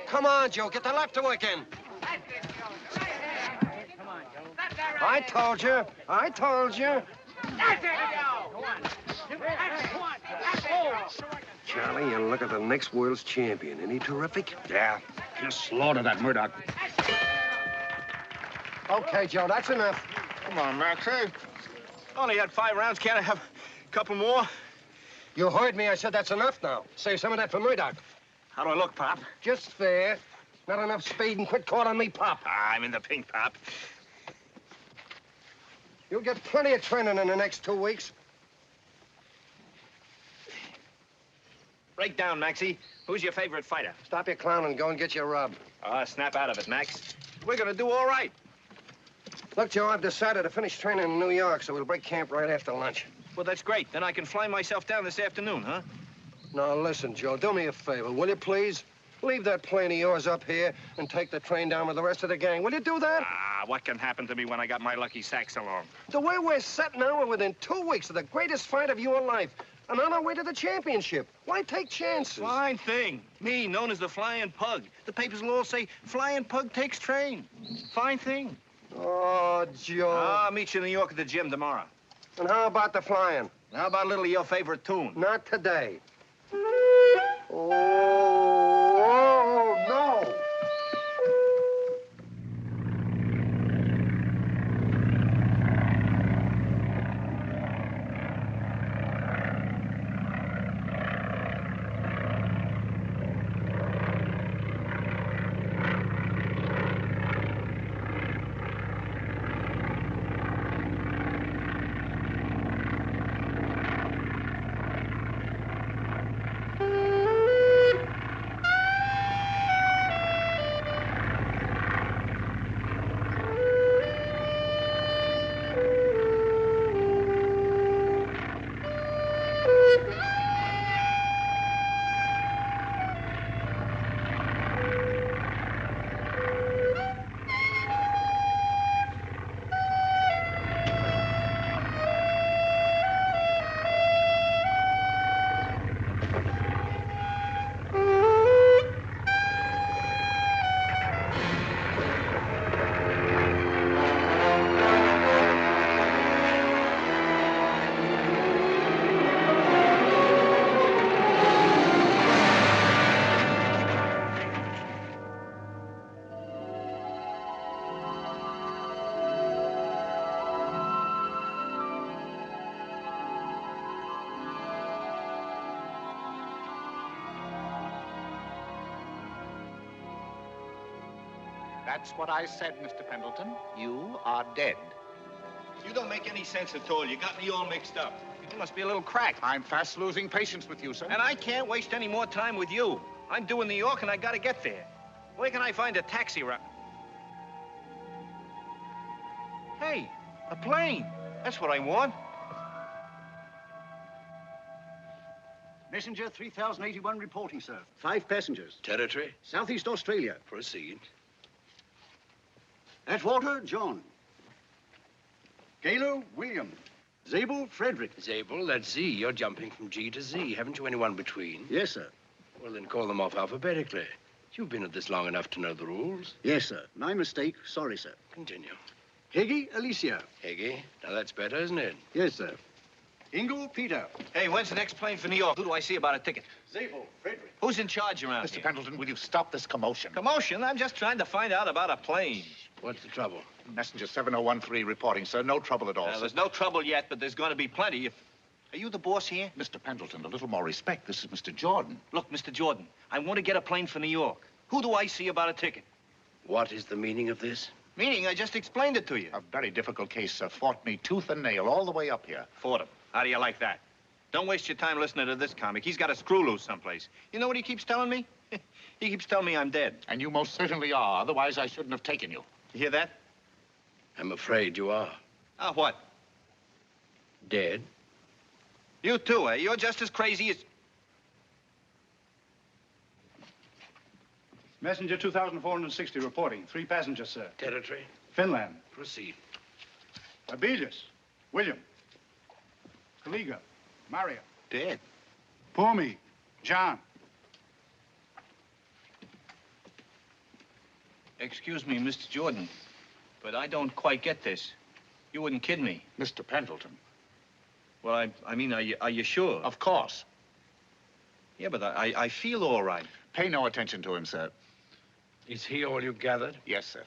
Come on, Joe, get the left to work in. I told you. I told you. Charlie, you look at the next world's champion. Ain't he terrific? Yeah, just slaughter that Murdoch. Okay, Joe, that's enough. Come on, Max, hey. Only had 5 rounds. Can't I have a couple more? You heard me. I said that's enough now. Save some of that for Murdoch. How do I look, Pop? Just fair. Not enough speed and quit calling me Pop. I'm in the pink, Pop. You'll get plenty of training in the next 2 weeks. Break down, Maxie. Who's your favorite fighter? Stop your clowning and go and get your rub. Snap out of it, Max. We're gonna do all right. Look, Joe, I've decided to finish training in New York, so we'll break camp right after lunch. Well, that's great. Then I can fly myself down this afternoon, huh? Now, listen, Joe, do me a favor, will you please? Leave that plane of yours up here and take the train down with the rest of the gang. Will you do that? What can happen to me when I got my lucky sacks along? The way we're set now, we're within 2 weeks of the greatest fight of your life. And on our way to the championship. Why take chances? Fine thing. Me, known as the Flying Pug. The papers will all say, Flying Pug takes train. Fine thing. Oh, Joe. I'll meet you in New York at the gym tomorrow. And how about the flying? How about a little of your favorite tune? Not today. Oh, no. That's what I said, Mr. Pendleton. You are dead. You don't make any sense at all. You got me all mixed up. You must be a little cracked. I'm fast losing patience with you, sir. And I can't waste any more time with you. I'm due in New York, and I gotta get there. Where can I find a taxi ride? Hey, A plane. That's what I want. Messenger 3081 reporting, sir. 5 passengers. Territory? Southeast Australia. Proceed. Atwater, John. Gaylor, William. Zabel, Frederick. Zabel, that's Z. You're jumping from G to Z. Haven't you anyone between? Yes, sir. Well, then call them off alphabetically. You've been at this long enough to know the rules. Yes, sir. My mistake. Sorry, sir. Continue. Heggie, Alicia. Heggie, now that's better, isn't it? Yes, sir. Ingle, Peter. Hey, when's the next plane for New York? Who do I see about a ticket? Zabel, Frederick. Who's in charge around Mr. here? Pendleton, will you stop this commotion? Commotion? I'm just trying to find out about a plane. What's the trouble? Messenger 7013 reporting, sir. No trouble at all, sir. There's no trouble yet, but there's going to be plenty. Are you the boss here? Mr. Pendleton, a little more respect. This is Mr. Jordan. Look, Mr. Jordan, I want to get a plane for New York. Who do I see about a ticket? What is the meaning of this? Meaning, I just explained it to you. A very difficult case, sir. Fought me tooth and nail all the way up here. Fordham. How do you like that? Don't waste your time listening to this comic. He's got a screw loose someplace. You know what he keeps telling me? He keeps telling me I'm dead. And you most certainly are. Otherwise, I shouldn't have taken you. You hear that? I'm afraid you are. Ah, what? Dead? You too, eh? You're just as crazy as... Messenger 2460 reporting. 3 passengers, sir. Territory? Finland. Proceed. Abelius. William. Kaliga. Mario. Dead. Pumi. John. Excuse me, Mr. Jordan, but I don't quite get this. You wouldn't kid me. Mr. Pendleton. Well, I mean, are you sure? Of course. Yeah, but I feel all right. Pay no attention to him, sir. Is he all you gathered? Yes, sir.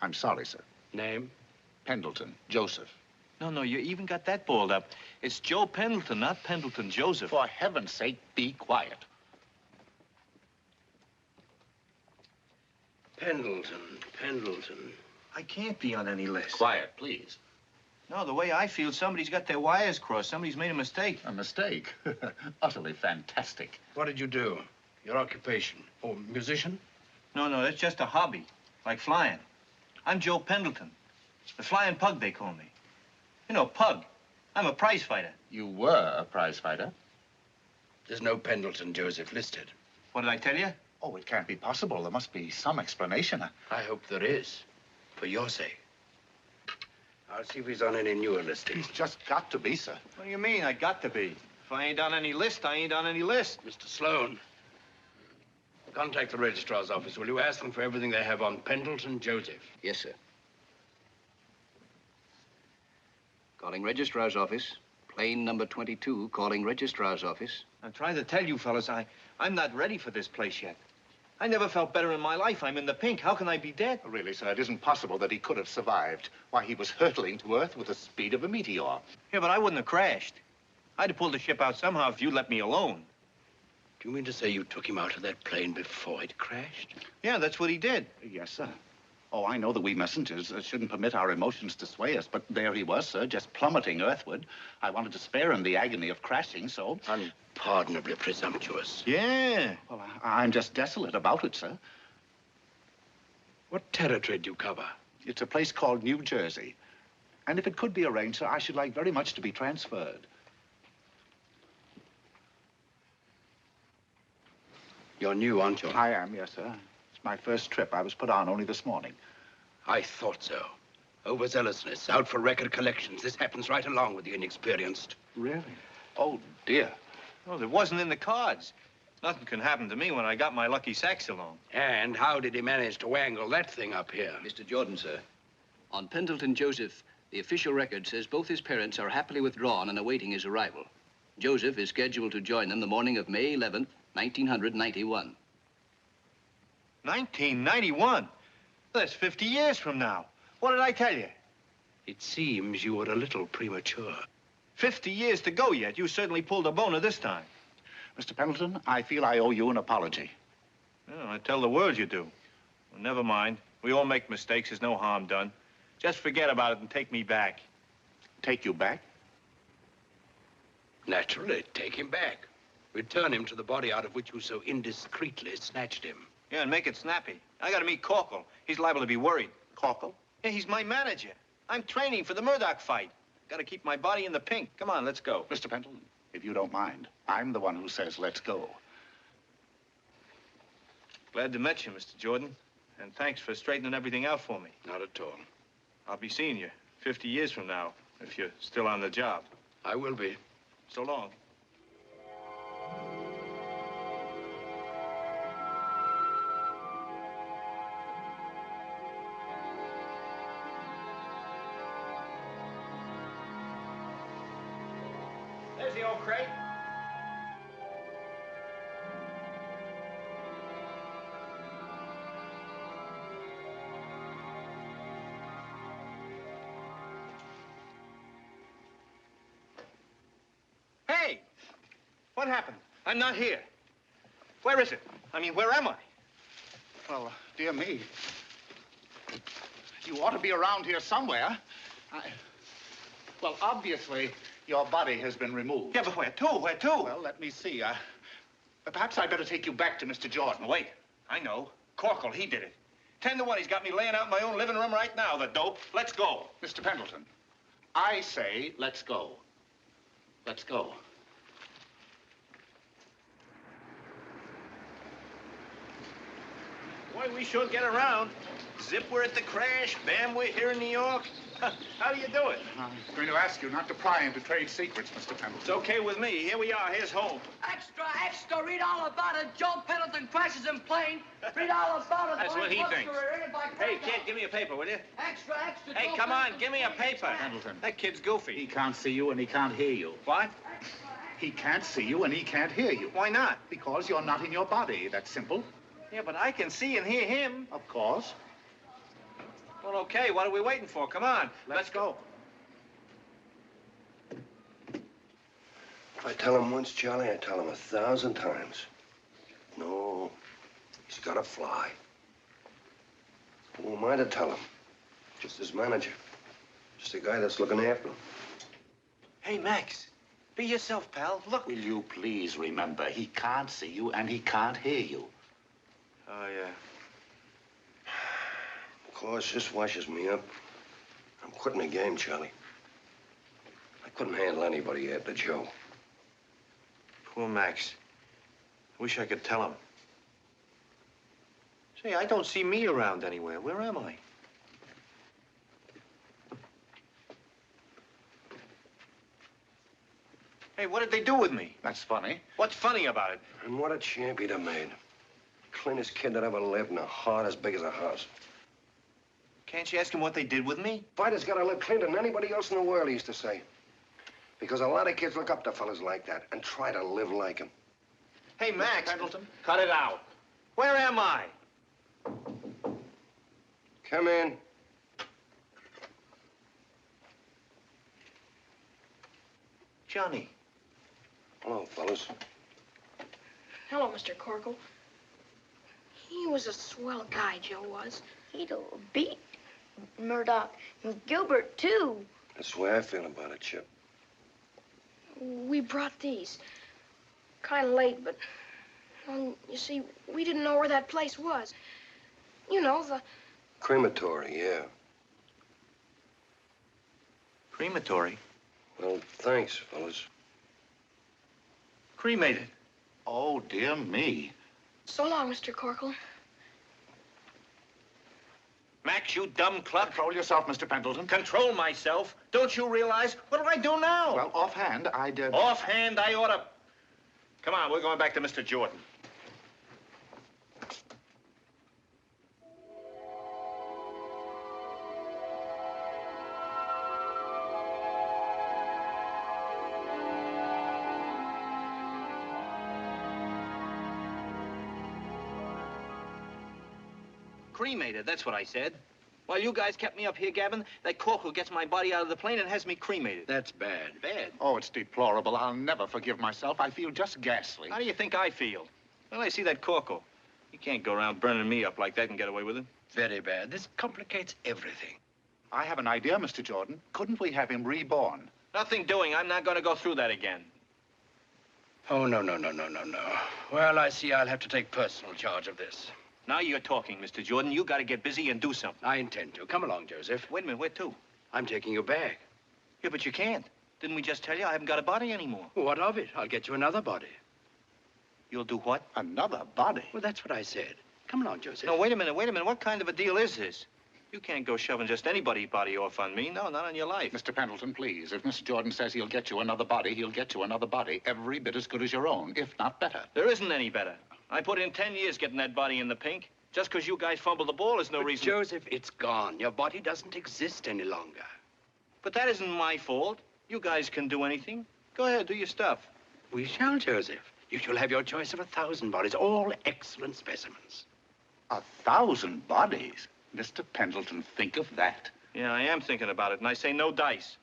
I'm sorry, sir. Name? Pendleton. Joseph. No, you even got that balled up. It's Joe Pendleton, not Pendleton Joseph. For heaven's sake, be quiet. Pendleton. I can't be on any list. Quiet, please. No, the way I feel, somebody's got their wires crossed. Somebody's made a mistake. A mistake. Utterly fantastic. What did you do? Your occupation? Oh, musician? No, that's just a hobby, like flying. I'm Joe Pendleton. The Flying Pug, they call me. You know, Pug. I'm a prize fighter. You were a prize fighter? There's no Pendleton Joseph listed. What did I tell you? Oh, it can't be possible. There must be some explanation. I hope there is. For your sake. I'll see if he's on any newer listings. He's just got to be, sir. What do you mean, I got to be? If I ain't on any list, I ain't on any list. Mr. Sloan, contact the registrar's office, will you? Ask them for everything they have on Pendleton Joseph. Yes, sir. Calling registrar's office. Plane number 22, calling registrar's office. I'm trying to tell you fellas, I'm not ready for this place yet. I never felt better in my life. I'm in the pink. How can I be dead? Really, sir, it isn't possible that he could have survived. Why, he was hurtling to Earth with the speed of a meteor. Yeah, but I wouldn't have crashed. I'd have pulled the ship out somehow if you'd let me alone. Do you mean to say you took him out of that plane before it crashed? Yeah, that's what he did. Yes, sir. Oh, I know that we messengers shouldn't permit our emotions to sway us, but there he was, sir, just plummeting earthward. I wanted to spare him the agony of crashing, so... Unpardonably presumptuous. Yeah. Well, I'm just desolate about it, sir. What territory do you cover? It's a place called New Jersey. And if it could be arranged, sir, I should like very much to be transferred. You're new, aren't you? I am, yes, sir. It's my first trip. I was put on only this morning. I thought so. Overzealousness, out for record collections. This happens right along with the inexperienced. Really? Oh, dear. Well, it wasn't in the cards. Nothing can happen to me when I got my lucky sax along. And how did he manage to wangle that thing up here? Mr. Jordan, sir. On Pendleton Joseph, the official record says both his parents are happily withdrawn and awaiting his arrival. Joseph is scheduled to join them the morning of May 11th, 1991. 1991? That's 50 years from now. What did I tell you? It seems you were a little premature. 50 years to go yet. You certainly pulled a boner this time. Mr. Pendleton, I feel I owe you an apology. Well, I tell the world you do. Well, never mind. We all make mistakes. There's no harm done. Just forget about it and take me back. Take you back? Naturally, take him back. Return him to the body out of which you so indiscreetly snatched him. Yeah, and make it snappy. I gotta meet Corkle. He's liable to be worried. Corkle? Yeah, he's my manager. I'm training for the Murdoch fight. Got to keep my body in the pink. Come on, let's go. Mr. Pendleton, if you don't mind, I'm the one who says let's go. Glad to meet you, Mr. Jordan. And thanks for straightening everything out for me. Not at all. I'll be seeing you 50 years from now, if you're still on the job. I will be. So long. There's the old crate. Hey! What happened? I'm not here. Where is it? I mean, where am I? Well, dear me. You ought to be around here somewhere. Well, obviously, your body has been removed. Yeah, but where to? Where to? Well, let me see. Perhaps I'd better take you back to Mr. Jordan. Wait. I know. Corkle, he did it. 10 to 1, he's got me laying out in my own living room right now, the dope. Let's go. Mr. Pendleton, I say let's go. Let's go. Boy, we sure get around. Zip, we're at the crash. Bam, we're here in New York. How do you do it? I'm going to ask you not to pry into trade secrets, Mr. Pendleton. It's okay with me. Here we are. Here's home. Extra, extra, read all about it. Joe Pendleton crashes in plane. Read all about it. That's what he thinks. Hey, kid, give me a paper, will you? Extra, extra. Hey, Joe come on, Pendleton give me a paper. Pendleton. That kid's goofy. He can't see you and he can't hear you. What? He can't see you and he can't hear you. Why not? Because you're not in your body. That's simple. Yeah, but I can see and hear him. Of course. Well, okay, what are we waiting for? Come on. Let's go. If I tell him once, Charlie, I tell him 1,000 times. No, he's got to fly. Who am I to tell him? Just his manager. Just the guy that's looking after him. Hey, Max, be yourself, pal. Look. Will you please remember, he can't see you and he can't hear you. Oh, yeah. Of course, this washes me up. I'm quitting the game, Charlie. I couldn't handle anybody after Joe. Poor Max. I wish I could tell him. Say, I don't see me around anywhere. Where am I? Hey, what did they do with me? That's funny. What's funny about it? And what a champ he'd have made. Cleanest kid that ever lived and a heart as big as a house. Can't you ask him what they did with me? Fighters gotta live cleaner than anybody else in the world, he used to say. Because a lot of kids look up to fellas like that and try to live like him. Hey, Max. Pendleton? Cut it out. Where am I? Come in. Johnny. Hello, fellas. Hello, Mr. Corkle. He was a swell guy, Joe was. He'd beat Murdoch and Gilbert, too. That's the way I feel about it, Chip. We brought these. Kind of late, but... Well, you see, we didn't know where that place was. You know, the... Crematory, yeah. Crematory? Well, thanks, fellas. Cremated. Oh, dear me. So long, Mr. Corkle. Max, you dumb cluck. Control yourself, Mr. Pendleton. Control myself? Don't you realize? What do I do now? Well, offhand, I'd... Offhand, I ought to... Come on, we're going back to Mr. Jordan. Cremated, that's what I said. While you guys kept me up here gabbing, that Corkle gets my body out of the plane and has me cremated. That's bad. Bad. Oh, it's deplorable. I'll never forgive myself. I feel just ghastly. How do you think I feel? Well, I see that Corkle. He can't go around burning me up like that and get away with it. Very bad. This complicates everything. I have an idea, Mr. Jordan. Couldn't we have him reborn? Nothing doing. I'm not going to go through that again. Oh, no. Well, I see I'll have to take personal charge of this. Now you're talking, Mr. Jordan. You got to get busy and do something. I intend to. Come along, Joseph. Wait a minute, where to? I'm taking your bag. Yeah, but you can't. Didn't we just tell you I haven't got a body anymore? What of it? I'll get you another body. You'll do what? Another body? Well, that's what I said. Come along, Joseph. No, wait a minute. What kind of a deal is this? You can't go shoving just anybody's body off on me. No, not on your life. Mr. Pendleton, please. If Mr. Jordan says he'll get you another body, he'll get you another body every bit as good as your own, if not better. There isn't any better. I put in 10 years getting that body in the pink. Just because you guys fumbled the ball is no But reason. Joseph, it's gone. Your body doesn't exist any longer. But that isn't my fault. You guys can do anything. Go ahead, do your stuff. We shall, Joseph. You shall have your choice of 1,000 bodies, all excellent specimens. 1,000 bodies? Mr. Pendleton, think of that. Yeah, I am thinking about it, and I say no dice.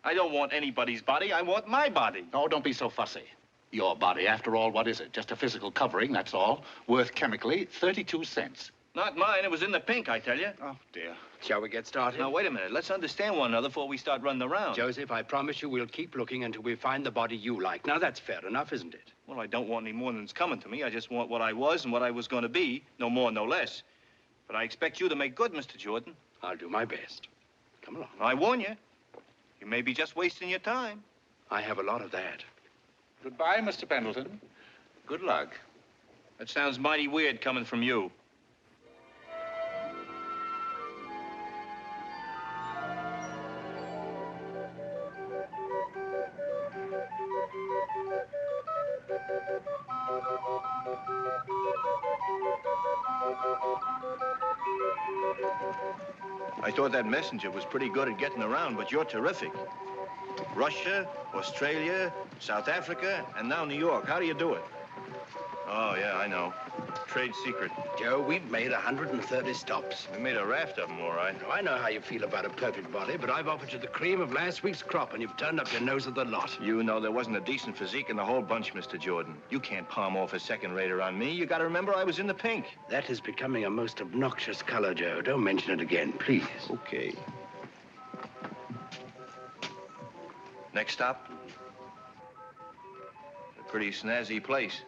I don't want anybody's body. I want my body. Oh, don't be so fussy. Your body, after all, what is it? Just a physical covering, that's all. Worth chemically 32 cents. Not mine. It was in the pink, I tell you. Oh, dear. Shall we get started? Now, wait a minute. Let's understand one another before we start running around. Joseph, I promise you we'll keep looking until we find the body you like. Now, that's fair enough, isn't it? Well, I don't want any more than's coming to me. I just want what I was and what I was going to be. No more, no less. But I expect you to make good, Mr. Jordan. I'll do my best. Come along. I warn you. You may be just wasting your time. I have a lot of that. Goodbye, Mr. Pendleton. Good luck. That sounds mighty weird coming from you. I thought that messenger was pretty good at getting around, but you're terrific. Russia, Australia, South Africa, and now New York. How do you do it? Oh, yeah, I know. Trade secret. Joe, we've made 130 stops. We made a raft of them, all right. Now, I know how you feel about a perfect body, but I've offered you the cream of last week's crop, and you've turned up your nose at the lot. You know there wasn't a decent physique in the whole bunch, Mr. Jordan. You can't palm off a second-rater on me. You got to remember I was in the pink. That is becoming a most obnoxious color, Joe. Don't mention it again, please. Okay. Next stop? A pretty snazzy place.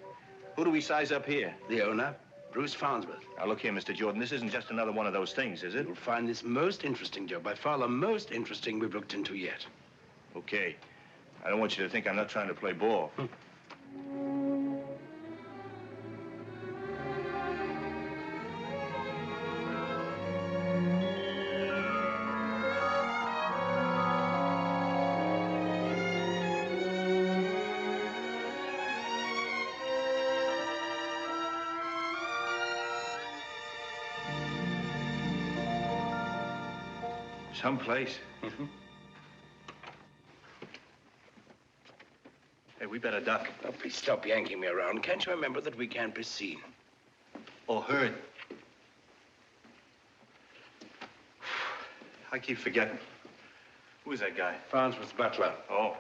Who do we size up here? The owner, Bruce Farnsworth. Now, look here, Mr. Jordan. This isn't just another one of those things, is it? You'll find this most interesting, Joe. By far the most interesting we've looked into yet. Okay. I don't want you to think I'm not trying to play ball. Someplace. Hey, we better duck. Oh, please stop yanking me around. Can't you remember that we can't be seen? Or heard. I keep forgetting. Who is that guy? Farnsworth's butler. Oh.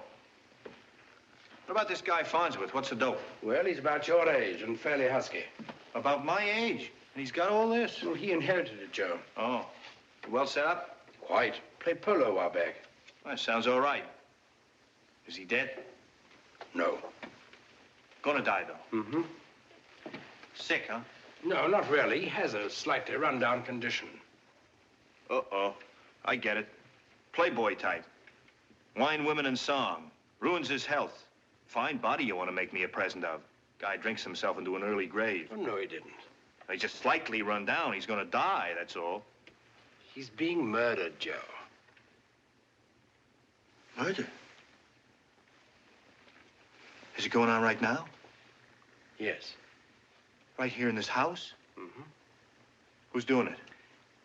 What about this guy Farnsworth? What's the dope? Well, he's about your age and fairly husky. About my age. And he's got all this? Well, he inherited it, Joe. Oh. Well set up? Quite. Played polo a while back. That sounds all right. Is he dead? No. Gonna die, though. Mm-hmm. Sick, huh? No, not really. He has a slightly run-down condition. Uh-oh. I get it. Playboy type. Wine, women, and song. Ruins his health. Fine body you want to make me a present of. Guy drinks himself into an early grave. Oh, no, he didn't. He's just slightly run down. He's gonna die, that's all. He's being murdered, Joe. Murder? Is it going on right now? Yes. Right here in this house? Mm-hmm. Who's doing it?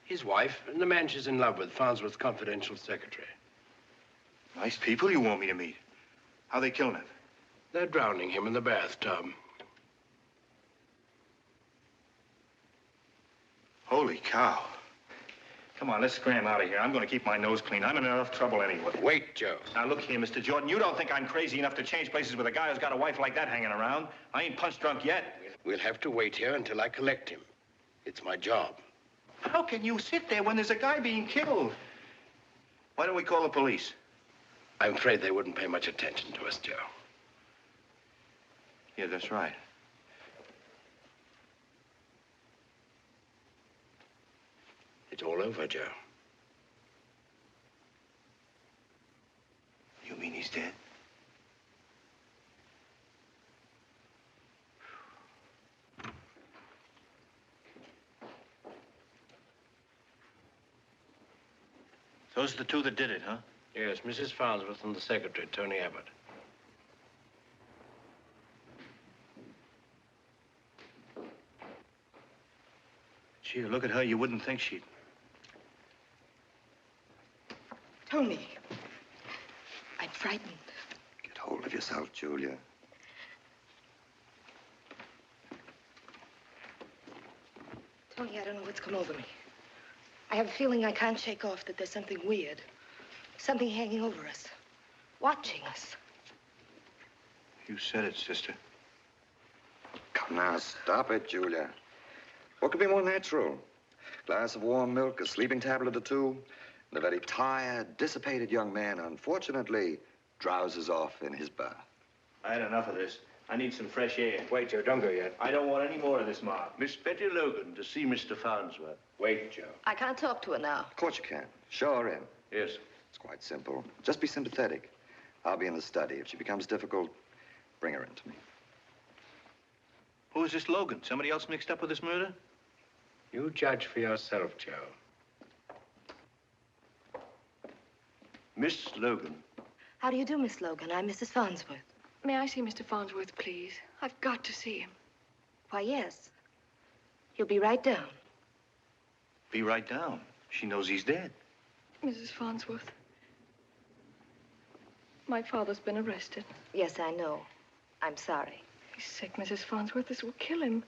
His wife and the man she's in love with, Farnsworth's confidential secretary. Nice people you want me to meet. How they killing him? They're drowning him in the bathtub. Holy cow. Come on, let's scram out of here. I'm going to keep my nose clean. I'm in enough trouble anyway. Wait, Joe. Now, look here, Mr. Jordan. You don't think I'm crazy enough to change places with a guy who's got a wife like that hanging around? I ain't punch drunk yet. We'll have to wait here until I collect him. It's my job. How can you sit there when there's a guy being killed? Why don't we call the police? I'm afraid they wouldn't pay much attention to us, Joe. Yeah, that's right. It's all over, Joe. he's dead. Those are the two that did it, huh? Yes, Mrs. Farnsworth and the secretary, Tony Abbott. Gee, look at her. You wouldn't think she'd... Tony, I'm frightened. Get hold of yourself, Julia. Tony, I don't know what's come over me. I have a feeling I can't shake off that there's something weird. Something hanging over us. Watching us. You said it, sister. Come now, stop it, Julia. What could be more natural? Glass of warm milk, a sleeping tablet or two, and a very tired, dissipated young man, unfortunately, drowses off in his berth. I had enough of this. I need some fresh air. Wait, Joe, don't go yet. I don't want any more of this mob. Miss Betty Logan to see Mr. Farnsworth. Wait, Joe. I can't talk to her now. Of course you can. Show her in. Yes. It's quite simple. Just be sympathetic. I'll be in the study. If she becomes difficult, bring her in to me. Who is this Logan? Somebody else mixed up with this murder? You judge for yourself, Joe. Miss Logan. How do you do, Miss Logan? I'm Mrs. Farnsworth. May I see Mr. Farnsworth, please? I've got to see him. Why, yes. He'll be right down. Be right down. She knows he's dead. Mrs. Farnsworth, my father's been arrested. Yes, I know. I'm sorry. He's sick, Mrs. Farnsworth. This will kill him.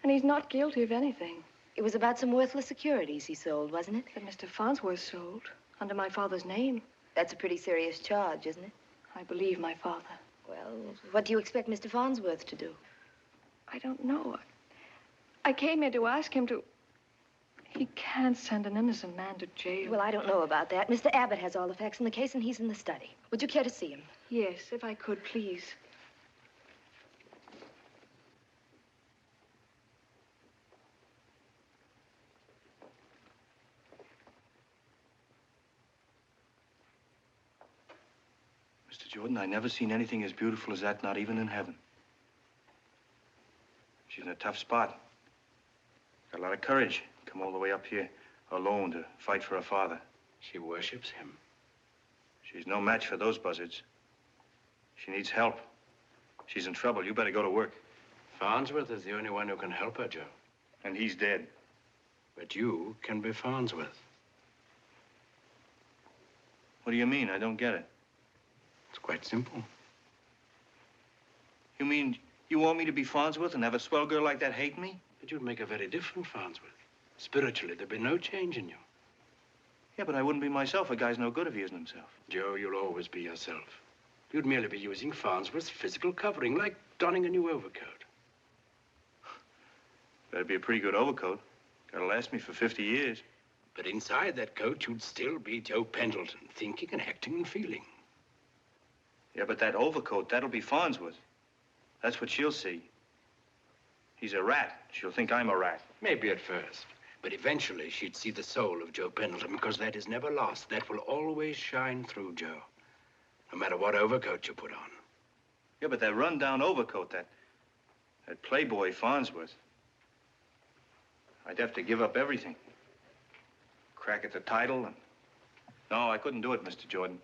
And he's not guilty of anything. It was about some worthless securities he sold, wasn't it? That Mr. Farnsworth sold, under my father's name. That's a pretty serious charge, isn't it? I believe my father. Well, what do you expect Mr. Farnsworth to do? I don't know. I came here to ask him to... He can't send an innocent man to jail. Well, I don't know about that. Mr. Abbott has all the facts in the case, and he's in the study. Would you care to see him? Yes, if I could, please. Mr. Jordan, I never seen anything as beautiful as that, not even in heaven. She's in a tough spot. Got a lot of courage. Come all the way up here alone to fight for her father. She worships him. She's no match for those buzzards. She needs help. She's in trouble. You better go to work. Farnsworth is the only one who can help her, Joe. And he's dead. But you can be Farnsworth. What do you mean? I don't get it. It's quite simple. You mean you want me to be Farnsworth and have a swell girl like that hate me? But you'd make a very different Farnsworth. Spiritually, there'd be no change in you. Yeah, but I wouldn't be myself. A guy's no good if he isn't himself. Joe, you'll always be yourself. You'd merely be using Farnsworth's physical covering, like donning a new overcoat. That'd be a pretty good overcoat. Gotta last me for 50 years. But inside that coat, you'd still be Joe Pendleton, thinking and acting and feeling. Yeah, but that overcoat, that'll be Farnsworth. That's what she'll see. He's a rat. She'll think I'm a rat. Maybe at first. But eventually, she'd see the soul of Joe Pendleton, because that is never lost. That will always shine through, Joe. No matter what overcoat you put on. Yeah, but that run-down overcoat, that playboy Farnsworth, I'd have to give up everything. Crack at the title and... No, I couldn't do it, Mr. Jordan.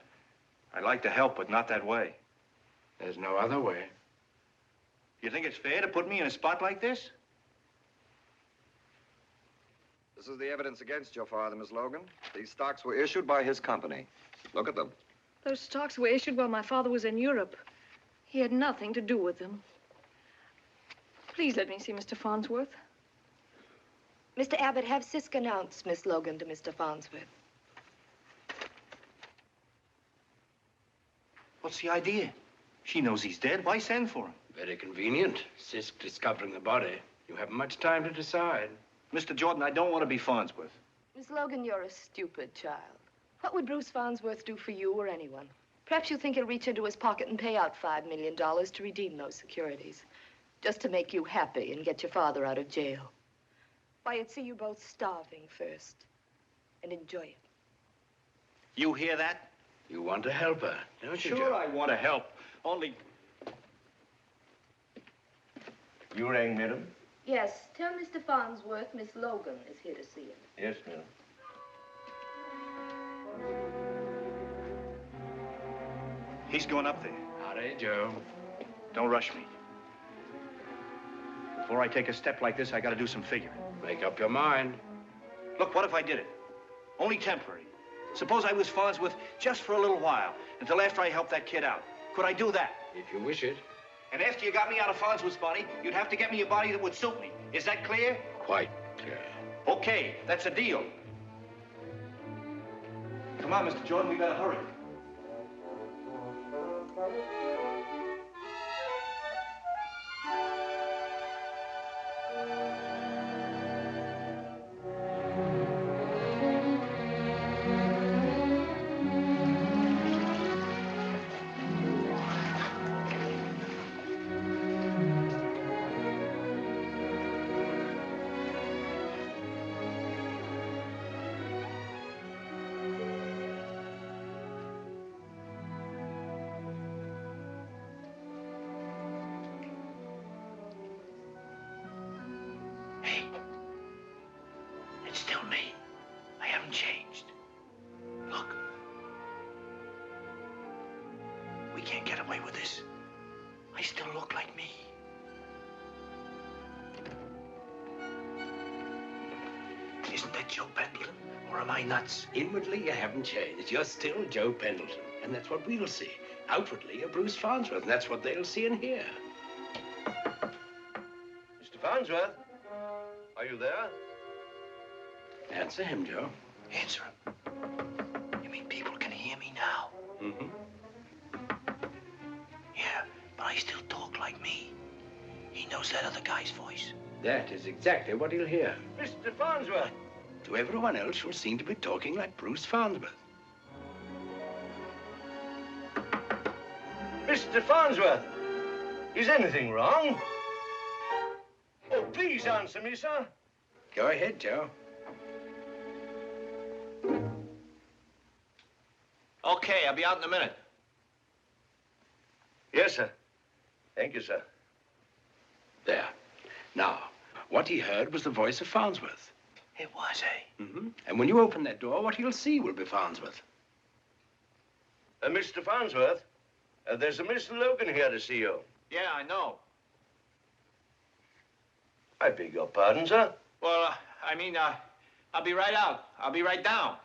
I'd like to help, but not that way. There's no other way. You think it's fair to put me in a spot like this? This is the evidence against your father, Miss Logan. These stocks were issued by his company. Look at them. Those stocks were issued while my father was in Europe. He had nothing to do with them. Please let me see Mr. Farnsworth. Mr. Abbott, have Sisk announce Miss Logan to Mr. Farnsworth. What's the idea? She knows he's dead. Why send for him? Very convenient. Sisk discovering the body. You haven't much time to decide. Mr. Jordan, I don't want to be Farnsworth. Miss Logan, you're a stupid child. What would Bruce Farnsworth do for you or anyone? Perhaps you think he'll reach into his pocket and pay out $5 million to redeem those securities. Just to make you happy and get your father out of jail. Why, I'd see you both starving first. And enjoy it. You hear that? You want to help her, don't you, Sure, Joe? I want to help. Only... You rang, madam? Yes, tell Mr. Farnsworth Miss Logan is here to see him. Yes, madam. He's going up there. Howdy, Joe. Don't rush me. Before I take a step like this, I got to do some figuring. Make up your mind. Look, what if I did it? Only temporary. Suppose I was Farnsworth just for a little while, until after I helped that kid out. Could I do that? If you wish it. And after you got me out of Farnsworth's body, you'd have to get me a body that would suit me. Is that clear? Quite clear. Okay, that's a deal. Come on, Mr. Jordan, we better hurry. It's still me. I haven't changed. Look. We can't get away with this. I still look like me. Isn't that Joe Pendleton? Or am I nuts? Inwardly, you haven't changed. You're still Joe Pendleton. And that's what we'll see. Outwardly, you're Bruce Farnsworth. And that's what they'll see and hear. Mr. Farnsworth, are you there? Answer him, Joe. Answer him. You mean people can hear me now? Mm-hmm. Yeah, but I still talk like me. He knows that other guy's voice. That is exactly what he'll hear. Mr. Farnsworth. To everyone else, you'll seem to be talking like Bruce Farnsworth. Mr. Farnsworth, is anything wrong? Oh, please answer me, sir. Go ahead, Joe. Okay, I'll be out in a minute. Yes, sir. Thank you, sir. There. Now, what he heard was the voice of Farnsworth. It was, eh? Mm-hmm. And when you open that door, what he'll see will be Farnsworth. Mr. Farnsworth, there's a Miss Logan here to see you. Yeah, I know. I beg your pardon, sir. Well, I'll be right out. I'll be right down.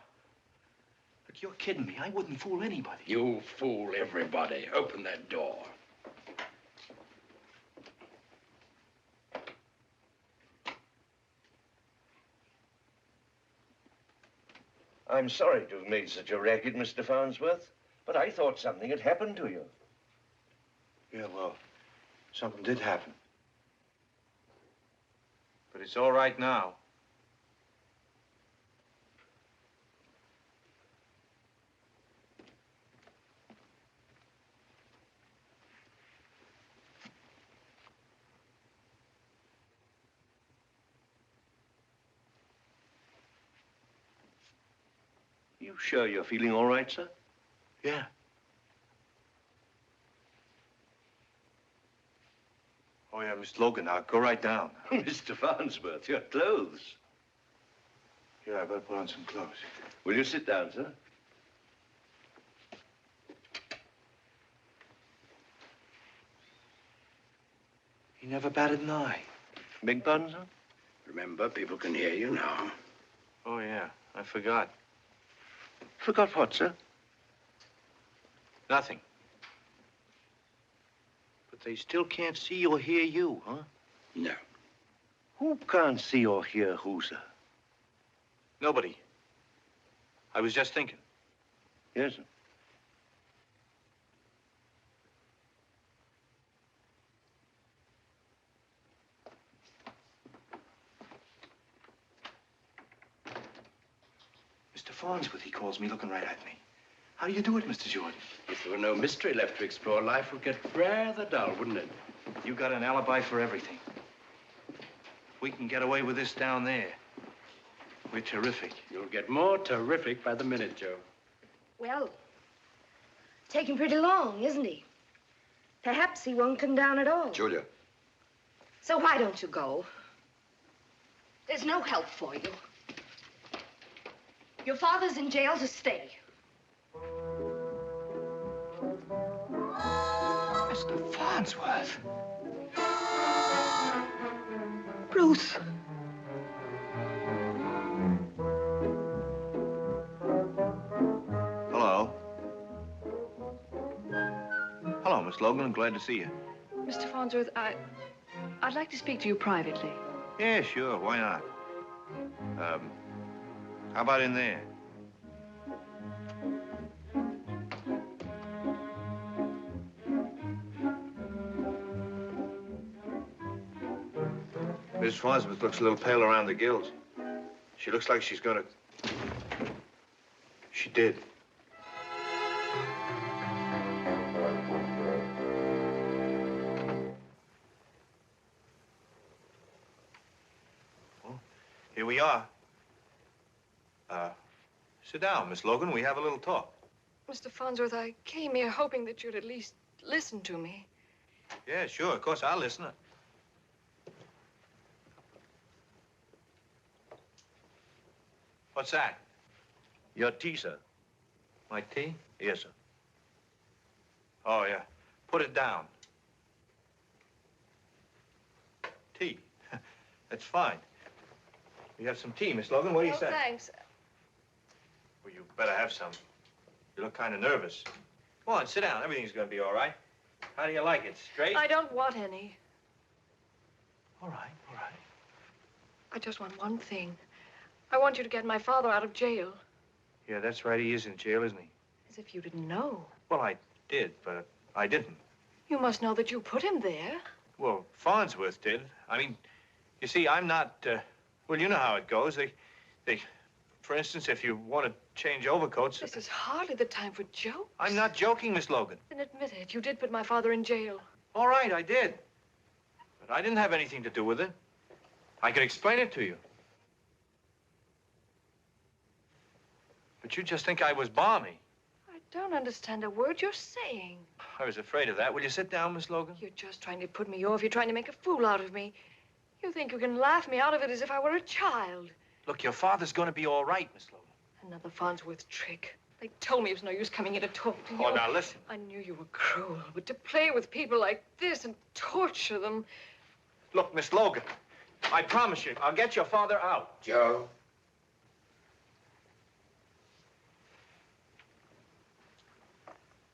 But you're kidding me. I wouldn't fool anybody. You fool everybody. Open that door. I'm sorry to have made such a racket, Mr. Farnsworth, but I thought something had happened to you. Yeah, well, something did happen. But it's all right now. You sure you're feeling all right, sir? Yeah. Oh, yeah, Miss Logan, now go right down. Mr. Farnsworth, your clothes. Yeah, I better put on some clothes. Will you sit down, sir? He never batted an eye. Beg pardon, sir? Remember, people can hear you now. Oh, yeah, I forgot. Forgot what, sir? Nothing. But they still can't see or hear you, huh? No. Who can't see or hear who, sir? Nobody. I was just thinking. Yes, sir. Mr. Farnsworth, he calls me, looking right at me. How do you do it, Mr. Jordan? If there were no mystery left to explore, life would get rather dull, wouldn't it? You got an alibi for everything. If we can get away with this down there, we're terrific. You'll get more terrific by the minute, Joe. Well, Taking pretty long, isn't he? Perhaps he won't come down at all. Julia. So why don't you go? There's no help for you. Your father's in jail to stay. Mr. Farnsworth. Bruce. Hello. Hello, Miss Logan. Glad to see you. Mr. Farnsworth, I'd like to speak to you privately. Yeah, sure. Why not? How about in there? Miss Farnsworth looks a little pale around the gills. She looks like she's gonna... She did. Well, here we are. Sit down, Miss Logan. We have a little talk. Mr. Farnsworth, I came here hoping that you'd at least listen to me. Yeah, sure. Of course, I'll listen. What's that? Your tea, sir. My tea? Yes, sir. Oh, yeah. Put it down. Tea. That's fine. You have some tea, Miss Logan? What do you say? Thanks. Well, you better have some. You look kind of nervous. Come on, sit down. Everything's going to be all right. How do you like it? Straight? I don't want any. All right, all right. I just want one thing. I want you to get my father out of jail. Yeah, that's right. He is in jail, isn't he? As if you didn't know. Well, I did, but I didn't. You must know that you put him there. Well, Farnsworth did. I mean, you see, I'm not, well, you know how it goes. For instance, if you want to change overcoats... This is hardly the time for jokes. I'm not joking, Miss Logan. Then admit it. You did put my father in jail. All right, I did. But I didn't have anything to do with it. I could explain it to you. But you just think I was balmy. I don't understand a word you're saying. I was afraid of that. Will you sit down, Miss Logan? You're just trying to put me off. You're trying to make a fool out of me. You think you can laugh me out of it as if I were a child. Look, your father's going to be all right, Miss Logan. Another Farnsworth trick. They told me it was no use coming here to talk to you. Oh, now listen. I knew you were cruel, but to play with people like this and torture them... Look, Miss Logan, I promise you, I'll get your father out. Joe.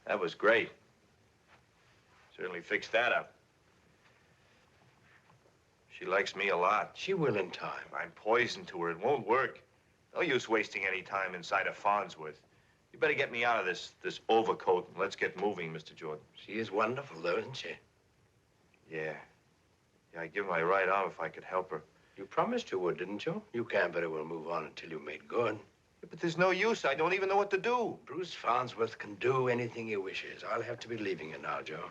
That was great. Certainly fixed that up. She likes me a lot. She will in time. I'm poison to her. It won't work. No use wasting any time inside of Farnsworth. You better get me out of this overcoat and let's get moving, Mr. Jordan. She is wonderful, though, isn't she? Yeah. Yeah, I'd give my right arm if I could help her. You promised you would, didn't you? You can't very well move on until you made good. Yeah, but there's no use. I don't even know what to do. Bruce Farnsworth can do anything he wishes. I'll have to be leaving you now, Joe.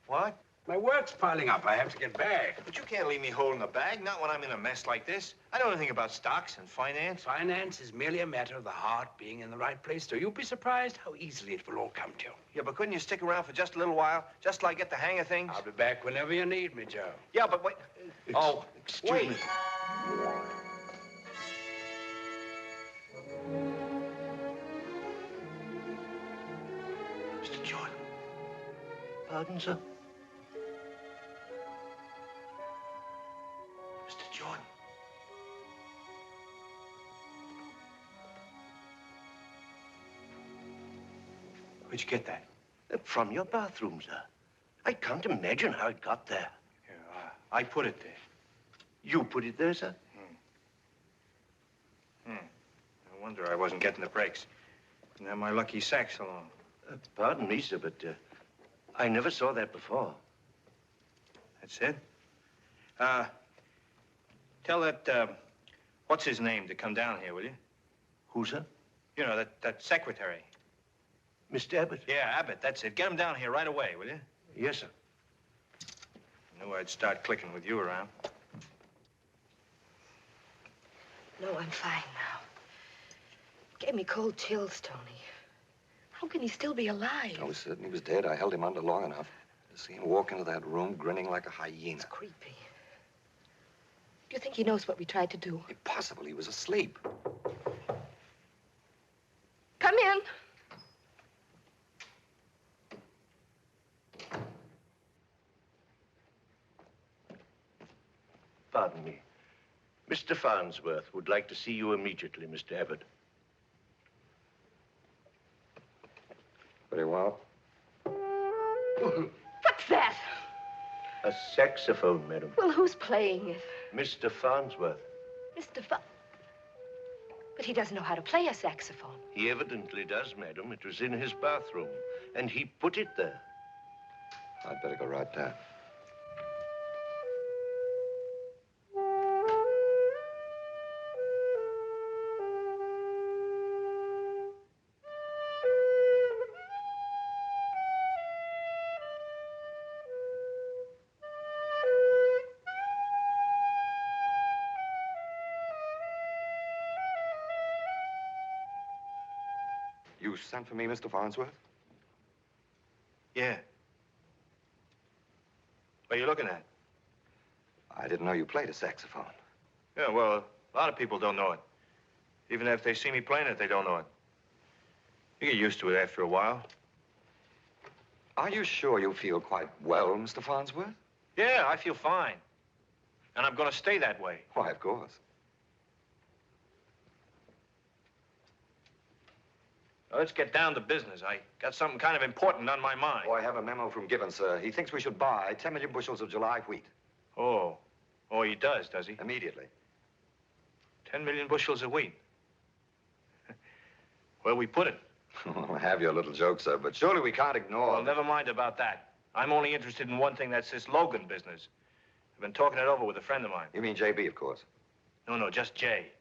What? My work's piling up. I have to get back. But you can't leave me holding a bag, not when I'm in a mess like this. I don't know anything about stocks and finance. Finance is merely a matter of the heart being in the right place, so you'll be surprised how easily it will all come to you. Yeah, but couldn't you stick around for just a little while, just till I get the hang of things? I'll be back whenever you need me, Joe. Yeah, but wait. Excuse me. Mr. Jordan. Pardon, sir? Mr. Jordan. Where'd you get that? From your bathroom, sir. I can't imagine how it got there. Here, I put it there. You put it there, sir? No wonder I wasn't getting the breaks. Didn't have my lucky sacks along. Pardon me, sir, but I never saw that before. That's it? Tell that, what's his name to come down here, will you? Who, sir? You know, that secretary. Mr. Abbott? Yeah, Abbott, that's it. Get him down here right away, will you? Yes, sir. I knew I'd start clicking with you around. No, I'm fine now. Gave me cold chills, Tony. How can he still be alive? I was certain he was dead. I held him under long enough to see him walk into that room grinning like a hyena. It's creepy. Do you think he knows what we tried to do? Impossible. He was asleep. Come in. Pardon me. Mr. Farnsworth would like to see you immediately, Mr. Abbott. Very well. What's that? A saxophone, madam. Well, who's playing it? Mr. Farnsworth. Mr. But he doesn't know how to play a saxophone. He evidently does, madam. It was in his bathroom, and he put it there. I'd better go right down. You sent for me, Mr. Farnsworth? Yeah. What are you looking at? I didn't know you played a saxophone. Yeah, well, a lot of people don't know it. Even if they see me playing it, they don't know it. You get used to it after a while. Are you sure you feel quite well, Mr. Farnsworth? Yeah, I feel fine. And I'm gonna stay that way. Why, of course. Now, let's get down to business. I got something kind of important on my mind. Oh, I have a memo from Gibbons, sir. He thinks we should buy 10 million bushels of July wheat. Oh. Oh, he does he? Immediately. 10 million bushels of wheat. Where we put it? Well, have your little joke, sir, but surely we can't ignore... Well, never mind about that. I'm only interested in one thing, that's this Logan business. I've been talking it over with a friend of mine. You mean J.B., of course. No, just Jay.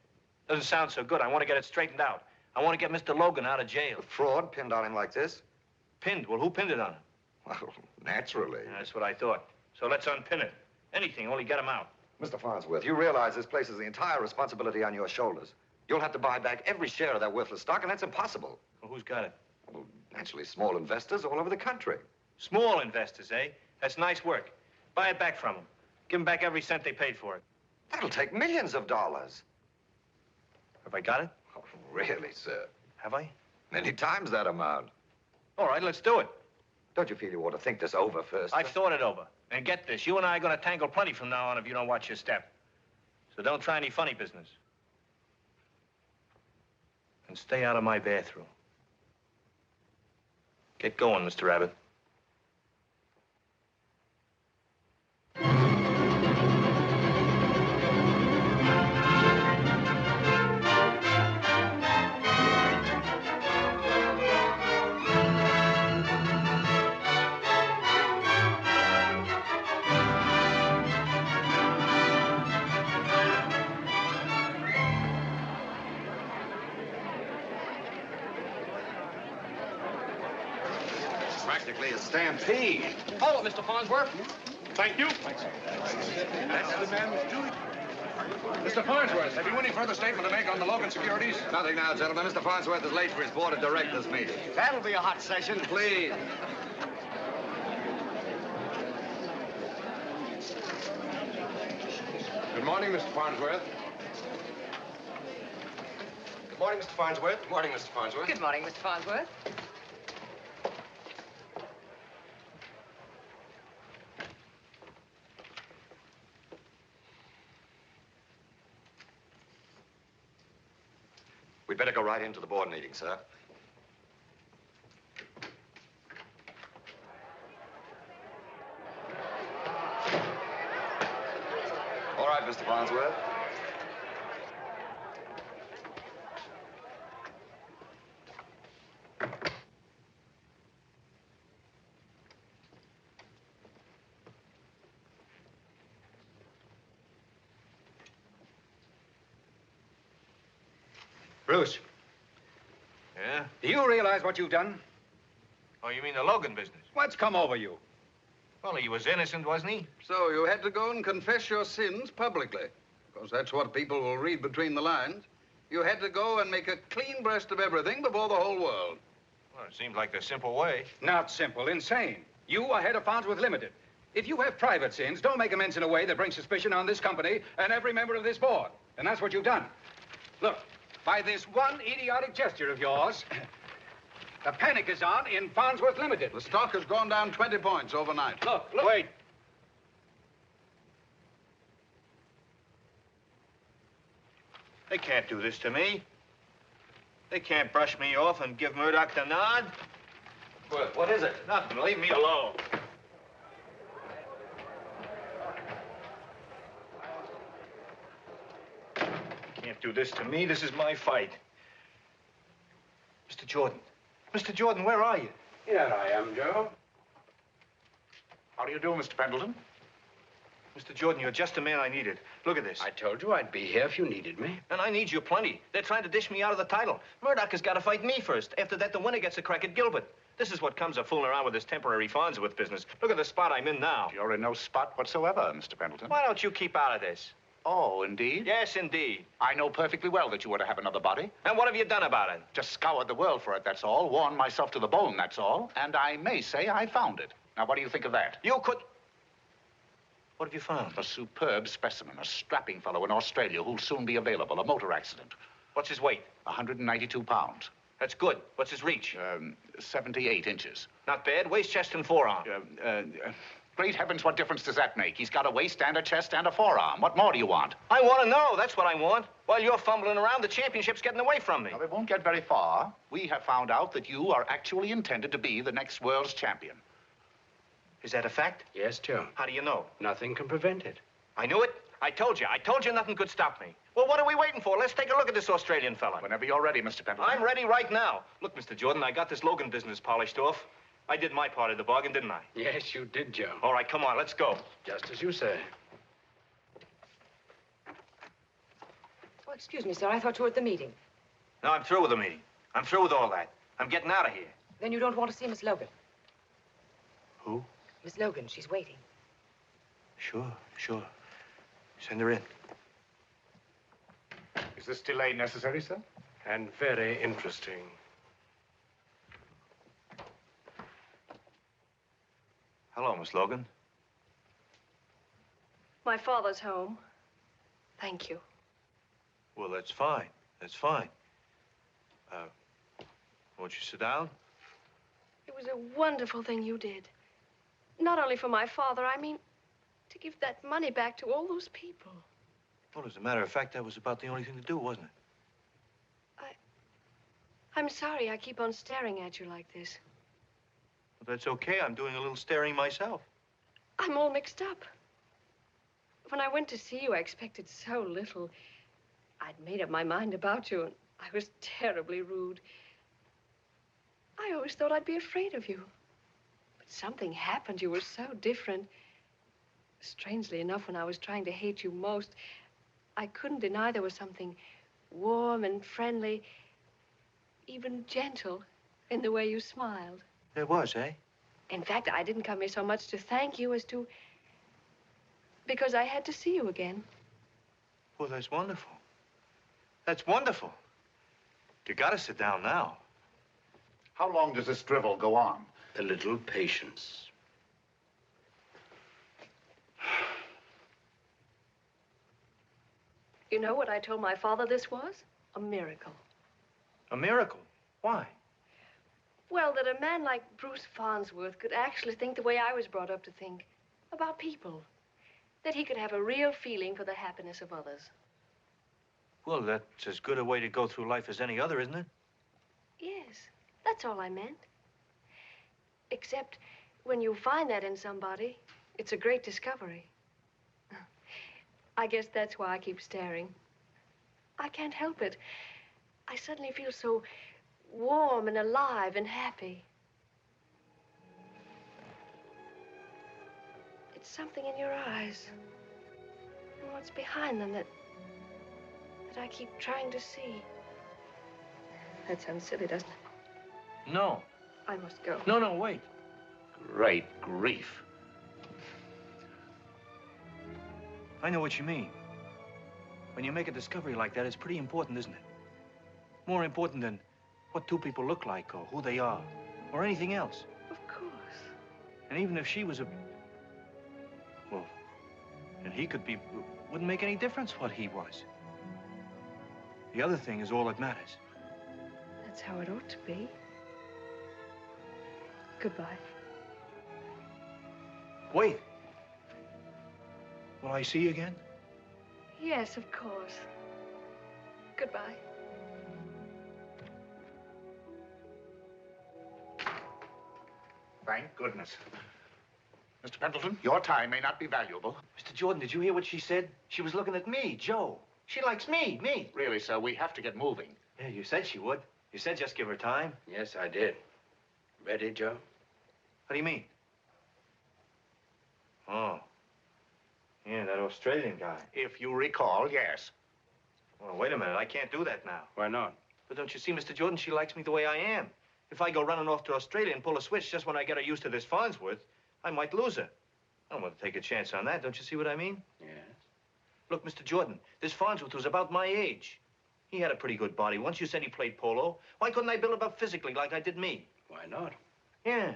Doesn't sound so good. I want to get it straightened out. I want to get Mr. Logan out of jail. A fraud pinned on him like this? Pinned? Well, who pinned it on him? Well, naturally. Yeah, that's what I thought. So let's unpin it. Anything, only get him out. Mr. Farnsworth, you realize this places the entire responsibility on your shoulders. You'll have to buy back every share of that worthless stock, and that's impossible. Well, who's got it? Well, naturally, small investors all over the country. Small investors, eh? That's nice work. Buy it back from them. Give them back every cent they paid for it. That'll take millions of dollars. Have I got it? Oh, really, sir? Have I? Many times that amount. All right, let's do it. Don't you feel you ought to think this over first? I've thought it over. And get this, you and I are going to tangle plenty from now on if you don't watch your step. So don't try any funny business. And stay out of my bathroom. Get going, Mr. Abbott. Practically a stampede. Hold it, Mr. Farnsworth. Thank you. That's the man who's doing it. Mr. Farnsworth, have you any further statement to make on the Logan securities? Nothing now, gentlemen. Mr. Farnsworth is late for his board of directors meeting. That'll be a hot session. Please. Good morning, Mr. Farnsworth. Good morning, Mr. Farnsworth. Good morning, Mr. Farnsworth. Good morning, Mr. Farnsworth. We'd better go right into the board meeting, sir. All right, Mr. Farnsworth. Bruce. Yeah? Do you realize what you've done? Oh, you mean the Logan business? What's come over you? Well, he was innocent, wasn't he? So you had to go and confess your sins publicly, because that's what people will read between the lines. You had to go and make a clean breast of everything before the whole world. Well, it seems like the simple way. Not simple, insane. You are head of Farnsworth Limited. If you have private sins, don't make amends in a way that brings suspicion on this company and every member of this board. And that's what you've done. Look, by this one idiotic gesture of yours, the panic is on in Farnsworth Limited. The stock has gone down 20 points overnight. Look. Wait. They can't do this to me. They can't brush me off and give Murdoch the nod. What is it? Nothing. Leave me alone. Can't do this to me. This is my fight. Mr. Jordan. Mr. Jordan, where are you? Here I am, Joe. How do you do, Mr. Pendleton? Mr. Jordan, you're just the man I needed. Look at this. I told you I'd be here if you needed me. And I need you plenty. They're trying to dish me out of the title. Murdoch has got to fight me first. After that, the winner gets a crack at Gilbert. This is what comes of fooling around with this temporary Farnsworth business. Look at the spot I'm in now. You're in no spot whatsoever, Mr. Pendleton. Why don't you keep out of this? Oh, indeed? Yes, indeed. I know perfectly well that you were to have another body. And what have you done about it? Just scoured the world for it, that's all. Worn myself to the bone, that's all. And I may say I found it. Now, what do you think of that? You could... What have you found? A superb specimen, a strapping fellow in Australia who'll soon be available, a motor accident. What's his weight? 192 pounds. That's good. What's his reach? 78 inches. Not bad. Waist, chest, and forearm. Great heavens, what difference does that make? He's got a waist and a chest and a forearm. What more do you want? I want to know. That's what I want. While you're fumbling around, the championship's getting away from me. Now, it won't get very far. We have found out that you are actually intended to be the next world's champion. Is that a fact? Yes, Joe. How do you know? Nothing can prevent it. I knew it. I told you nothing could stop me. Well, what are we waiting for? Let's take a look at this Australian fella. Whenever you're ready, Mr. Pendleton. I'm ready right now. Look, Mr. Jordan, I got this Logan business polished off. I did my part of the bargain, didn't I? Yes, you did, Joe. All right, come on, let's go. Just as you say. Oh, excuse me, sir. I thought you were at the meeting. No, I'm through with the meeting. I'm through with all that. I'm getting out of here. Then you don't want to see Miss Logan. Who? Miss Logan, she's waiting. Sure. Send her in. Is this delay necessary, sir? And very interesting. Hello, Miss Logan. My father's home. Thank you. Well, that's fine. That's fine. Won't you sit down? It was a wonderful thing you did. Not only for my father, I mean, to give that money back to all those people. Well, as a matter of fact, that was about the only thing to do, wasn't it? I'm sorry I keep on staring at you like this. Well, that's okay. I'm doing a little staring myself. I'm all mixed up. When I went to see you, I expected so little. I'd made up my mind about you, and I was terribly rude. I always thought I'd be afraid of you. But something happened. You were so different. Strangely enough, when I was trying to hate you most, I couldn't deny there was something warm and friendly, even gentle, in the way you smiled. There was, eh? In fact, I didn't come here so much to thank you as to... because I had to see you again. Well, that's wonderful. That's wonderful. You gotta sit down now. How long does this drivel go on? A little patience. You know what I told my father this was? A miracle. A miracle? Why? Well, that a man like Bruce Farnsworth could actually think the way I was brought up to think about people. That he could have a real feeling for the happiness of others. Well, that's as good a way to go through life as any other, isn't it? Yes, that's all I meant. Except when you find that in somebody, it's a great discovery. I guess that's why I keep staring. I can't help it. I suddenly feel so warm and alive and happy. It's something in your eyes. And what's behind them that I keep trying to see. That sounds silly, doesn't it? No. I must go. No, wait. Great grief. I know what you mean. When you make a discovery like that, it's pretty important, isn't it? More important than what two people look like or who they are or anything else. Of course. And even if she was a... Well, and he could be... Wouldn't make any difference what he was. The other thing is all that matters. That's how it ought to be. Goodbye. Wait. Will I see you again? Yes, of course. Goodbye. Thank goodness. Mr. Pendleton, your time may not be valuable. Mr. Jordan, did you hear what she said? She was looking at me, Joe. She likes me. Really, sir, we have to get moving. Yeah, you said she would. You said just give her time. Yes, I did. Ready, Joe? What do you mean? Oh. Yeah, that Australian guy. If you recall, yes. Well, wait a minute. I can't do that now. Why not? But don't you see, Mr. Jordan, she likes me the way I am. If I go running off to Australia and pull a switch just when I get her used to this Farnsworth, I might lose her. I don't want to take a chance on that. Don't you see what I mean? Yes. Look, Mr. Jordan, this Farnsworth was about my age. He had a pretty good body. Once you said he played polo. Why couldn't I build him up physically like I did me? Why not? Yeah.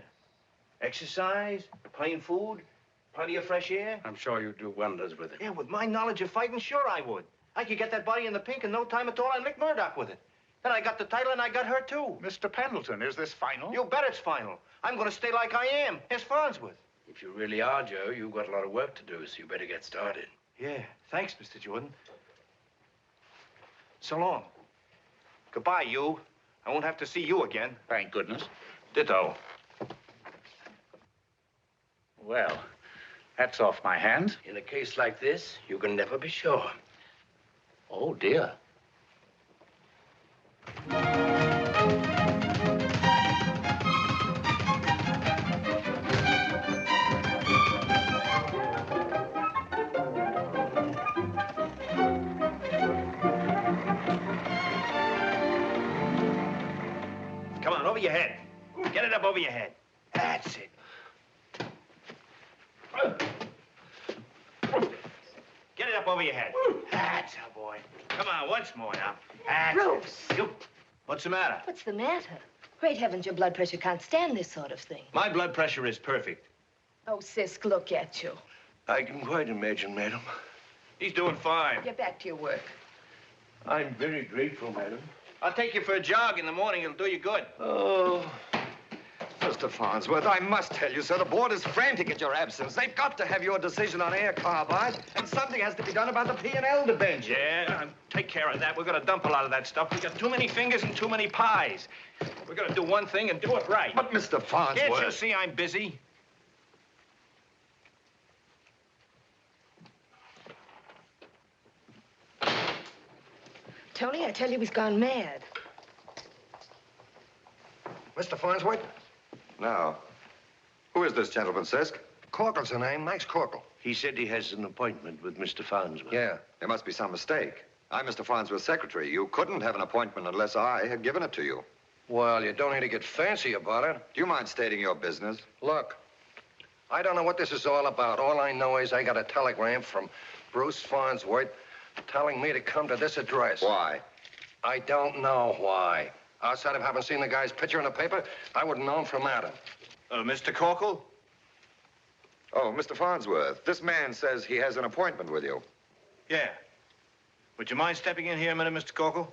Exercise, plain food, plenty of fresh air. I'm sure you'd do wonders with it. Yeah, with my knowledge of fighting, sure I would. I could get that body in the pink in no time at all and lick Murdoch with it. Then I got the title and I got her too. Mr. Pendleton, is this final? You bet it's final. I'm going to stay like I am. Here's Farnsworth. If you really are, Joe, you've got a lot of work to do, so you better get started. Yeah, thanks, Mr. Jordan. So long. Goodbye, you. I won't have to see you again. Thank goodness. Ditto. Well, that's off my hands. In a case like this, you can never be sure. Oh, dear. Come on, over your head. Get it up over your head. That's it. Get it up over your head. That's a boy. Come on, once more now. That's Bruce. it. You. What's the matter? What's the matter? Great heavens, your blood pressure can't stand this sort of thing. My blood pressure is perfect. Oh, Sisk, look at you. I can quite imagine, madam. He's doing fine. Get back to your work. I'm very grateful, madam. I'll take you for a jog in the morning. It'll do you good. Oh. Mr. Farnsworth, I must tell you, sir, the board is frantic at your absence. They've got to have your decision on Air Carbide, and something has to be done about the P&L debenture. Yeah, take care of that. We're going to dump a lot of that stuff. We got too many fingers and too many pies. We're going to do one thing and do it right. But, Mr. Farnsworth... Can't you see I'm busy? Tony, I tell you, he's gone mad. Mr. Farnsworth? Now, who is this gentleman, Sisk? Corkle's the name, Max Corkle. He said he has an appointment with Mr. Farnsworth. Yeah. There must be some mistake. I'm Mr. Farnsworth's secretary. You couldn't have an appointment unless I had given it to you. Well, you don't need to get fancy about it. Do you mind stating your business? Look, I don't know what this is all about. All I know is I got a telegram from Bruce Farnsworth telling me to come to this address. Why? I don't know why. Outside of having seen the guy's picture in the paper, I wouldn't know him from Adam. Mr. Corkle? Oh, Mr. Farnsworth, this man says he has an appointment with you. Yeah. Would you mind stepping in here a minute, Mr. Corkle?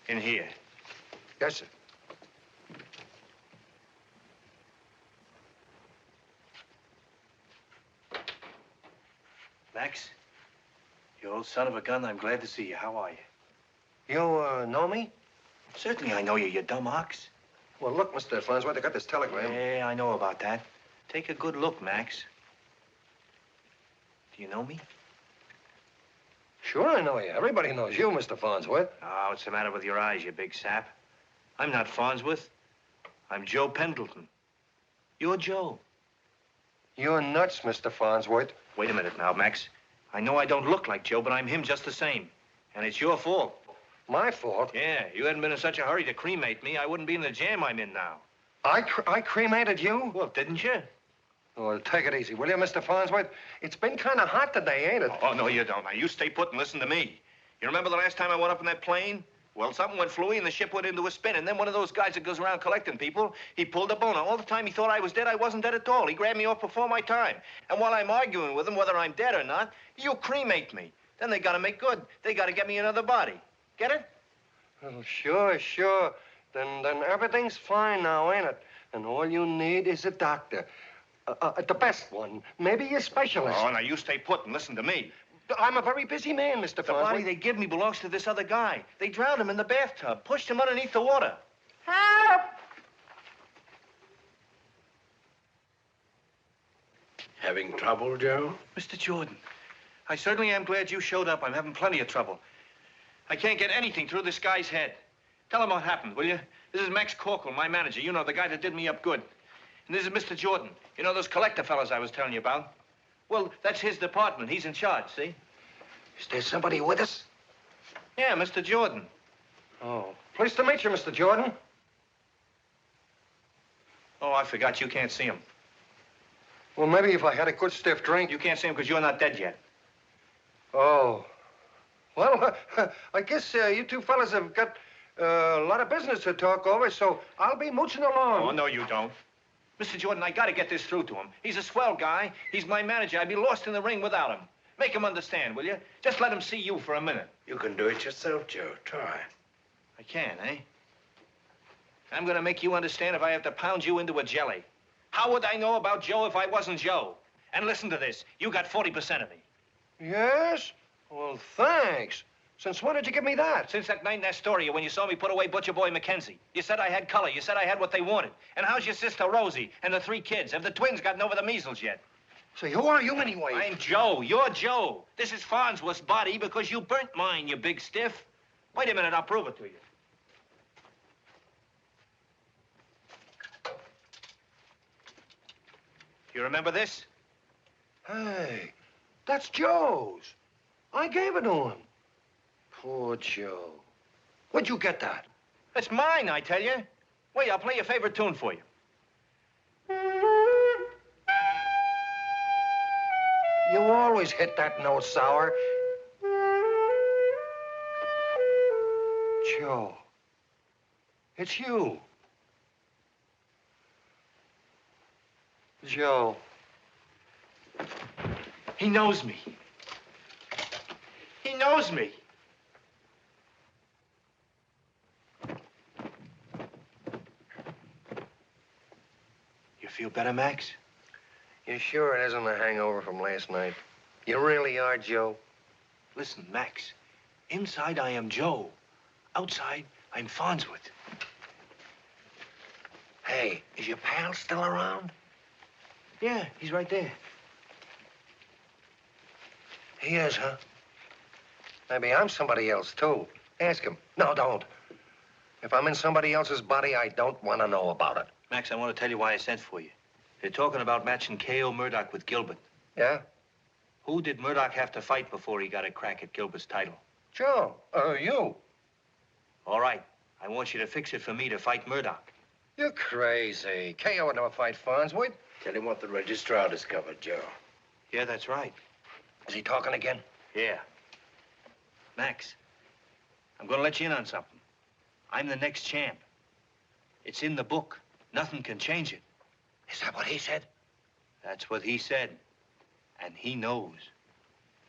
In here. Yes, sir. Max, you old son of a gun, I'm glad to see you. How are you? You, know me? Certainly I know you, you dumb ox. Well, look, Mr. Farnsworth, I got this telegram. Yeah, I know about that. Take a good look, Max. Do you know me? Sure I know you. Everybody knows you, Mr. Farnsworth. Oh, what's the matter with your eyes, you big sap? I'm not Farnsworth. I'm Joe Pendleton. You're Joe. You're nuts, Mr. Farnsworth. Wait a minute now, Max. I know I don't look like Joe, but I'm him just the same. And it's your fault. My fault? Yeah, you hadn't been in such a hurry to cremate me, I wouldn't be in the jam I'm in now. I cremated you? Well, didn't you? Oh, take it easy, will you, Mr. Farnsworth? It's been kind of hot today, ain't it? Oh, no, you don't. Now, you stay put and listen to me. You remember the last time I went up in that plane? Well, something went flooey and the ship went into a spin. And then one of those guys that goes around collecting people, he pulled a boner. All the time he thought I was dead, I wasn't dead at all. He grabbed me off before my time. And while I'm arguing with him whether I'm dead or not, you cremate me. Then they gotta make good. They gotta get me another body. Get it? Oh, sure. Then everything's fine now, ain't it? And all you need is a doctor. The best one. Maybe a specialist. Oh, now you stay put and listen to me. I'm a very busy man, Mr. The Farnsworth. body they give me belongs to this other guy. They drowned him in the bathtub, pushed him underneath the water. Help! Having trouble, Joe? Mr. Jordan, I certainly am glad you showed up. I'm having plenty of trouble. I can't get anything through this guy's head. Tell him what happened, will you? This is Max Corkle, my manager. You know, the guy that did me up good. And this is Mr. Jordan. You know those collector fellas I was telling you about? Well, that's his department. He's in charge, see? Is there somebody with us? Yeah, Mr. Jordan. Oh, pleased to meet you, Mr. Jordan. Oh, I forgot you can't see him. Well, maybe if I had a good stiff drink. You can't see him because you're not dead yet. Oh. Well, I guess you two fellas have got a lot of business to talk over, so I'll be mooching along. Oh, no, you don't. Mr. Jordan, I gotta get this through to him. He's a swell guy. He's my manager. I'd be lost in the ring without him. Make him understand, will you? Just let him see you for a minute. You can do it yourself, Joe. Try. I can, eh? I'm gonna make you understand if I have to pound you into a jelly. How would I know about Joe if I wasn't Joe? And listen to this. You got 40% of me. Yes? Well, thanks. Since when did you give me that? Since that night in Astoria when you saw me put away Butcher Boy McKenzie. You said I had color. You said I had what they wanted. And how's your sister Rosie and the 3 kids? Have the twins gotten over the measles yet? Say, who are you anyway? I'm Joe. You're Joe. This is Farnsworth's body because you burnt mine, you big stiff. Wait a minute, I'll prove it to you. You remember this? Hey, that's Joe's. I gave it to him. Poor Joe. Where'd you get that? It's mine, I tell you. Wait, I'll play your favorite tune for you. You always hit that note, Sour. Joe. It's you. Joe. He knows me. He knows me. You feel better, Max? You sure it isn't a hangover from last night? You really are, Joe? Listen, Max. Inside, I am Joe. Outside, I'm Farnsworth. Hey, is your pal still around? Yeah, he's right there. He is, huh? Maybe I'm somebody else, too. Ask him. No, don't. If I'm in somebody else's body, I don't want to know about it. Max, I want to tell you why I sent for you. They're talking about matching K.O. Murdoch with Gilbert. Yeah? Who did Murdoch have to fight before he got a crack at Gilbert's title? Joe. You. All right. I want you to fix it for me to fight Murdoch. You're crazy. K.O. would never fight Farnsworth. Tell him what the registrar discovered, Joe. Yeah, that's right. Is he talking again? Yeah. Max, I'm going to let you in on something. I'm the next champ. It's in the book. Nothing can change it. Is that what he said? That's what he said. And he knows.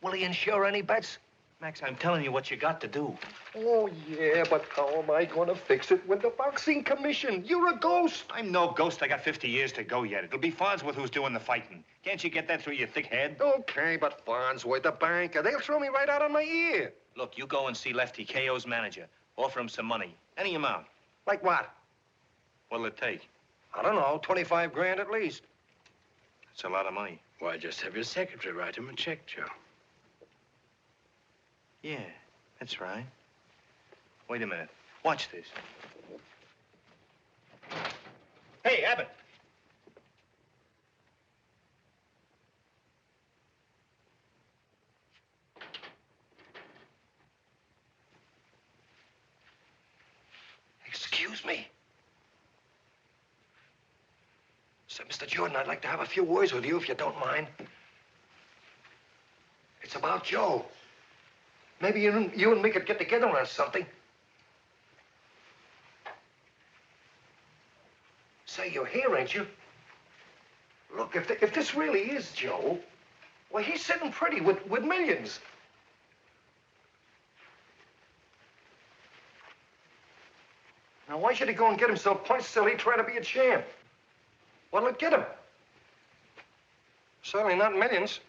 Will he insure any bets? Max, I'm telling you what you got to do. Oh, yeah, but how am I going to fix it with the boxing commission? You're a ghost. I'm no ghost. I got 50 years to go yet. It'll be Farnsworth who's doing the fighting. Can't you get that through your thick head? Okay, but Farnsworth, the banker, they'll throw me right out on my ear. Look, you go and see Lefty, K.O.'s manager. Offer him some money. Any amount. Like what? What'll it take? I don't know, 25 grand at least. That's a lot of money. Why, just have your secretary write him a check, Joe. Yeah, that's right. Wait a minute. Watch this. Hey, Abbott. Excuse me. Mr. Jordan, I'd like to have a few words with you, if you don't mind. It's about Joe. Maybe you and me could get together on something. Say, you're here, ain't you? Look, if this really is Joe, well, he's sitting pretty with millions. Now, why should he go and get himself punched silly trying to be a champ? What'll it get him? Certainly not millions.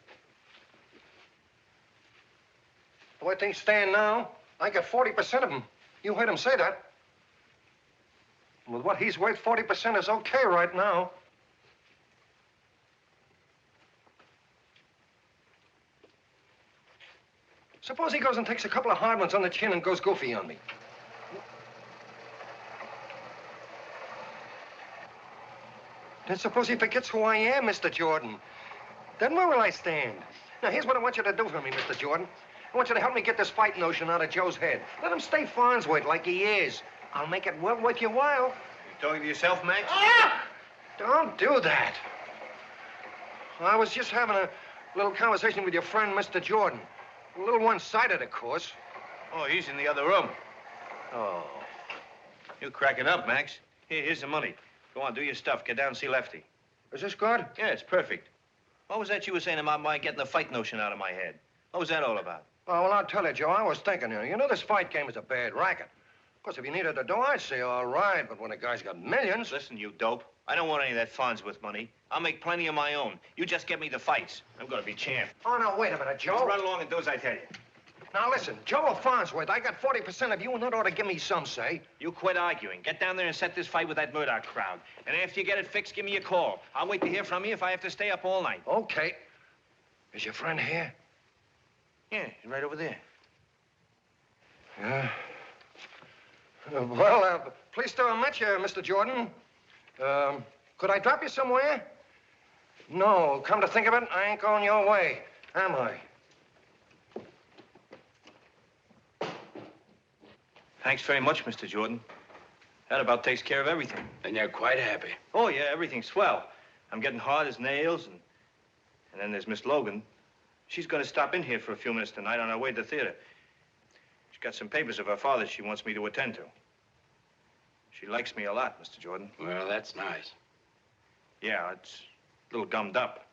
The way things stand now, I got 40% of them. You heard him say that. With what he's worth, 40% is okay right now. Suppose he goes and takes a couple of hard ones on the chin and goes goofy on me. Then suppose he forgets who I am, Mr. Jordan. Then where will I stand? Now, here's what I want you to do for me, Mr. Jordan. I want you to help me get this fight notion out of Joe's head. Let him stay Farnsworth like he is. I'll make it well worth your while. You talking to yourself, Max? Ah! Don't do that. I was just having a little conversation with your friend, Mr. Jordan. A little one-sided, of course. Oh, he's in the other room. Oh. You're cracking up, Max. Here's the money. Go on, do your stuff. Get down and see Lefty. Is this good? Yeah, it's perfect. What was that you were saying about my getting the fight notion out of my head? What was that all about? Oh, well, I'll tell you, Joe. I was thinking, you know, this fight game is a bad racket. Of course, if you needed the dough, I'd say all right. But when a guy's got millions... Listen, you dope. I don't want any of that Farnsworth money. I'll make plenty of my own. You just get me the fights. I'm going to be champ. Oh, now, wait a minute, Joe. Just run along and do as I tell you. Now, listen, Joe or Farnsworth, I got 40% of you, and that ought to give me some say. You quit arguing. Get down there and set this fight with that Murdoch crowd. And after you get it fixed, give me a call. I'll wait to hear from you if I have to stay up all night. Okay. Is your friend here? Yeah, he's right over there. Yeah. Pleased to have met you, Mr. Jordan. Could I drop you somewhere? No, come to think of it, I ain't going your way, am I? Thanks very much, Mr. Jordan. That about takes care of everything. And you're quite happy. Oh, yeah, everything's swell. I'm getting hard as nails, and then there's Miss Logan. She's going to stop in here for a few minutes tonight on our way to the theater. She's got some papers of her father she wants me to attend to. She likes me a lot, Mr. Jordan. Well, that's nice. Yeah, it's a little gummed up.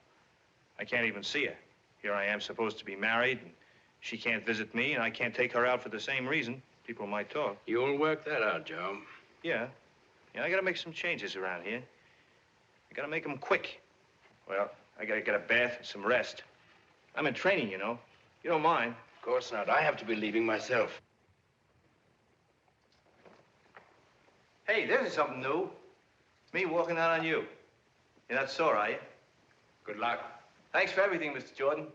I can't even see her. Here I am supposed to be married, and she can't visit me, and I can't take her out for the same reason. People might talk. You'll work that out, Joe. Yeah. Yeah, I gotta make some changes around here. I gotta make them quick. Well, I gotta get a bath and some rest. I'm in training, you know. You don't mind? Of course not. I have to be leaving myself. Hey, there's something new. Me walking out on you. You're not sore, are you? Good luck. Thanks for everything, Mr. Jordan.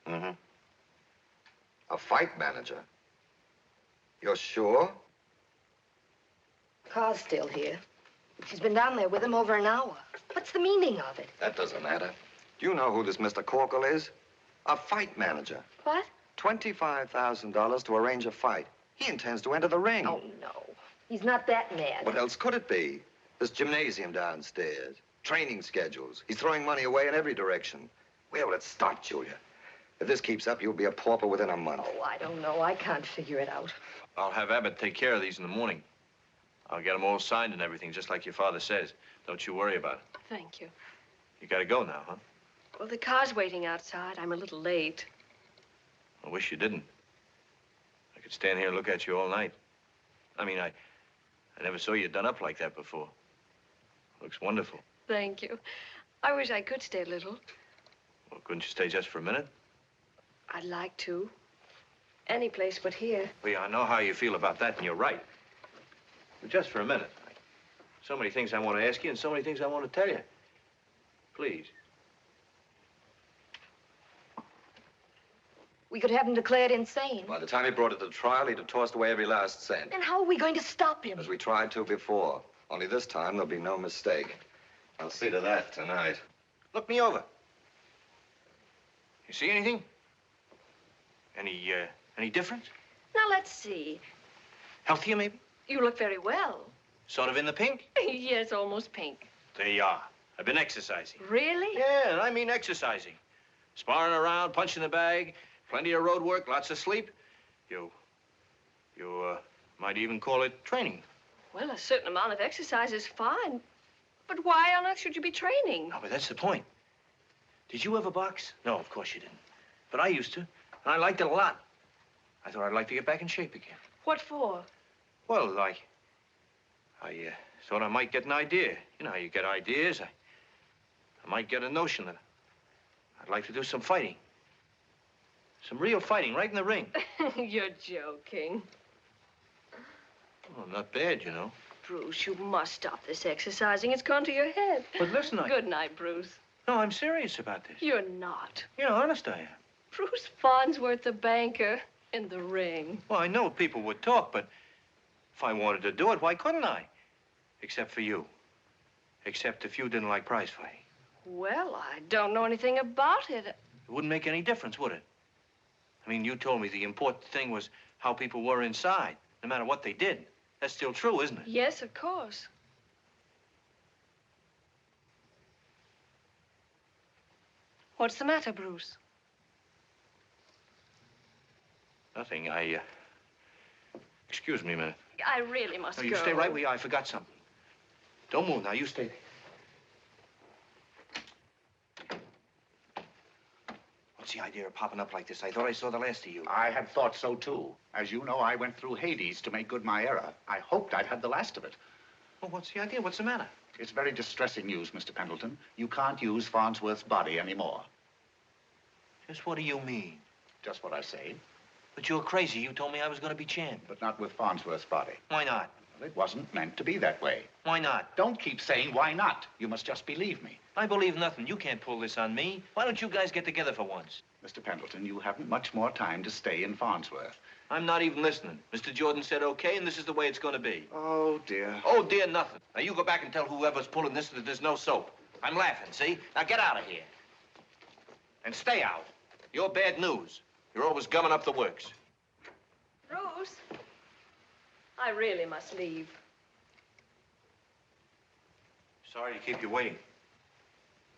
Mm-hmm. A fight manager? You're sure? Car's still here. She's been down there with him over an hour. What's the meaning of it? That doesn't matter. Do you know who this Mr. Corkle is? A fight manager. What? $25,000 to arrange a fight. He intends to enter the ring. Oh, no. He's not that mad. What else could it be? This gymnasium downstairs, training schedules. He's throwing money away in every direction. Where will it start, Julia? If this keeps up, you'll be a pauper within a month. Oh, I don't know. I can't figure it out. I'll have Abbott take care of these in the morning. I'll get them all signed and everything, just like your father says. Don't you worry about it. Thank you. You gotta go now, huh? Well, the car's waiting outside. I'm a little late. I wish you didn't. I could stand here and look at you all night. I mean, I never saw you done up like that before. Looks wonderful. Thank you. I wish I could stay a little. Well, couldn't you stay just for a minute? I'd like to. Any place but here. Well, yeah, I know how you feel about that, and you're right. But just for a minute. So many things I want to ask you and so many things I want to tell you. Please. We could have him declared insane. By the time he brought it to trial, he'd have tossed away every last cent. And how are we going to stop him? As we tried to before. Only this time, there'll be no mistake. I'll see to that tonight. Look me over. You see anything? Any difference? Now, let's see. Healthier, maybe? You look very well. Sort of in the pink? Yes, almost pink. There you are. I've been exercising. Really? Yeah, I mean exercising. Sparring around, punching the bag, plenty of road work, lots of sleep. You might even call it training. Well, a certain amount of exercise is fine. But why on earth should you be training? No, but that's the point. Did you ever box? No, of course you didn't. But I used to, and I liked it a lot. I thought I'd like to get back in shape again. What for? Well, I thought I might get an idea. You know how you get ideas. I might get a notion that I'd like to do some fighting. Some real fighting, right in the ring. You're joking. Well, not bad, you know. Bruce, you must stop this exercising. It's gone to your head. But listen, Good night, Bruce. No, I'm serious about this. You're not. Yeah, honest I am. Bruce Farnsworth, the banker, in the ring. Well, I know people would talk, but if I wanted to do it, why couldn't I? Except for you. Except if you didn't like prize fighting. Well, I don't know anything about it. It wouldn't make any difference, would it? I mean, you told me the important thing was how people were inside, no matter what they did. That's still true, isn't it? Yes, of course. What's the matter, Bruce? Nothing. Excuse me a minute. I really must No, go. you stay right where you are. I forgot something. Don't move now. You stay there. What's the idea of popping up like this? I thought I saw the last of you. I had thought so, too. As you know, I went through Hades to make good my error. I hoped I'd had the last of it. Well, what's the idea? What's the matter? It's very distressing news, Mr. Pendleton. You can't use Farnsworth's body anymore. Just what do you mean? Just what I say. But you're crazy. You told me I was going to be champ. But not with Farnsworth's body. Why not? Well, it wasn't meant to be that way. Why not? Don't keep saying why not. You must just believe me. I believe nothing. You can't pull this on me. Why don't you guys get together for once? Mr. Pendleton, you haven't much more time to stay in Farnsworth. I'm not even listening. Mr. Jordan said okay, and this is the way it's going to be. Oh, dear. Oh, dear, nothing. Now, you go back and tell whoever's pulling this that there's no soap. I'm laughing, see? Now, get out of here. And stay out. You're bad news. You're always gumming up the works. Bruce, I really must leave. Sorry to keep you waiting.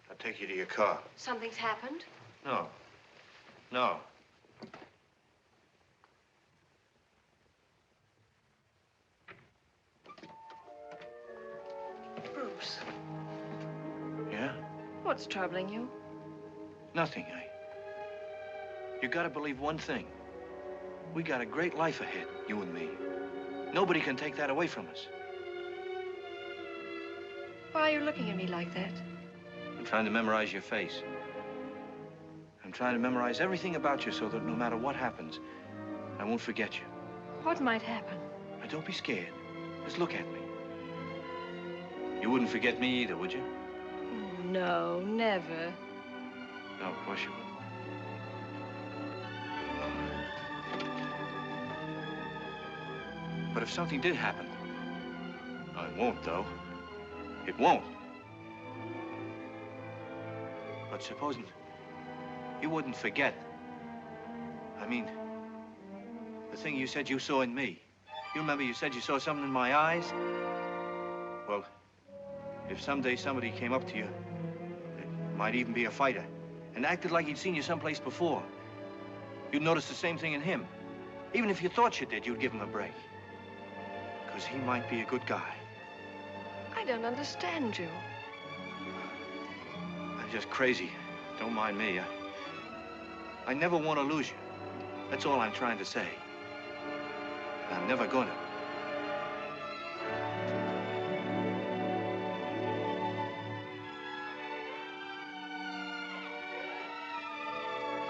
I'll take you to your car. Something's happened? No. No. Bruce. Yeah? What's troubling you? Nothing. You gotta believe one thing. We got a great life ahead, you and me. Nobody can take that away from us. Why are you looking at me like that? I'm trying to memorize your face. I'm trying to memorize everything about you so that no matter what happens, I won't forget you. What might happen? Now, don't be scared. Just look at me. You wouldn't forget me either, would you? No, never. No, of course you wouldn't. But if something did happen, no, it won't, though. It won't. But supposing you wouldn't forget. I mean, the thing you said you saw in me. You remember you said you saw something in my eyes? Well, if someday somebody came up to you, it might even be a fighter, and acted like he'd seen you someplace before, you'd notice the same thing in him. Even if you thought you did, you'd give him a break. Because he might be a good guy. I don't understand you. I'm just crazy. Don't mind me. I never want to lose you. That's all I'm trying to say. I'm never gonna.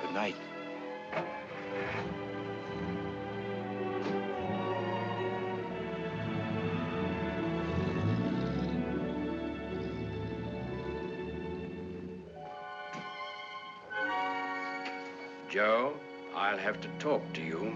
Good night. Joe, I'll have to talk to you.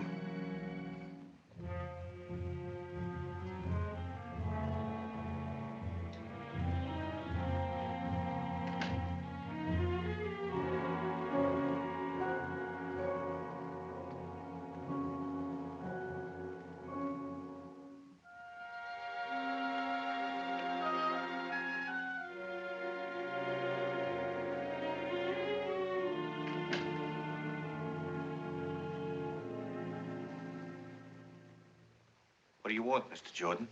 What do you want, Mr. Jordan?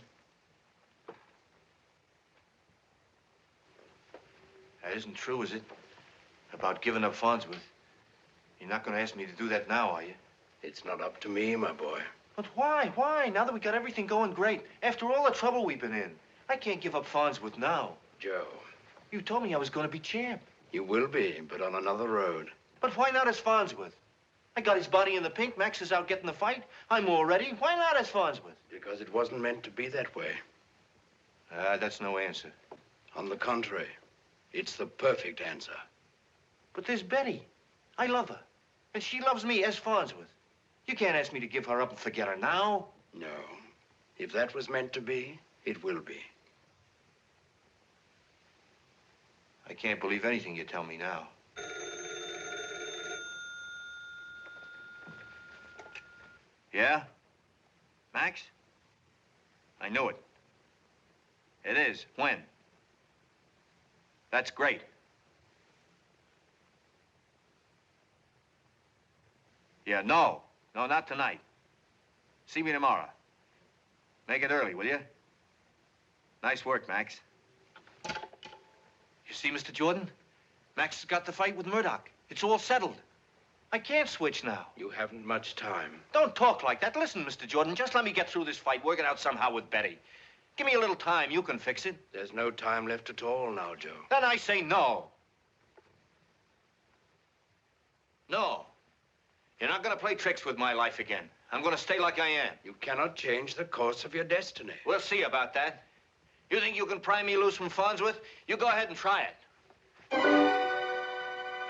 That isn't true, is it? About giving up Farnsworth. You're not going to ask me to do that now, are you? It's not up to me, my boy. But why? Why? Now that we got everything going great, after all the trouble we've been in, I can't give up Farnsworth now. Joe. You told me I was going to be champ. You will be, but on another road. But why not as Farnsworth? I got his body in the pink. Max is out getting the fight. I'm all ready. Why not as Farnsworth? Because it wasn't meant to be that way. That's no answer. On the contrary, it's the perfect answer. But there's Betty. I love her. And she loves me as Farnsworth. You can't ask me to give her up and forget her now. No. If that was meant to be, it will be. I can't believe anything you tell me now. Yeah? Max? I knew it. It is. When? That's great. Yeah, no. No, not tonight. See me tomorrow. Make it early, will you? Nice work, Max. You see, Mr. Jordan? Max has got the fight with Murdoch. It's all settled. I can't switch now. You haven't much time. Don't talk like that. Listen, Mr. Jordan, just let me get through this fight, work it out somehow with Betty. Give me a little time. You can fix it. There's no time left at all now, Joe. Then I say no. No. You're not going to play tricks with my life again. I'm going to stay like I am. You cannot change the course of your destiny. We'll see about that. You think you can pry me loose from Farnsworth? You go ahead and try it.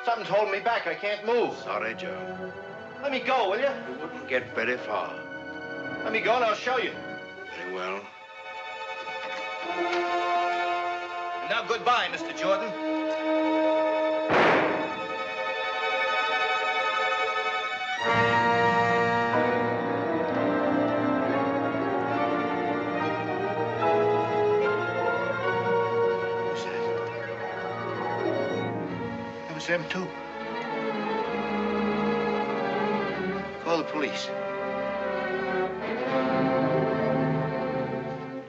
Something's holding me back. I can't move. Sorry, Joe. Let me go, will you? You wouldn't get very far. Let me go and I'll show you. Very well. And now goodbye, Mr. Jordan. Them too. Call the police.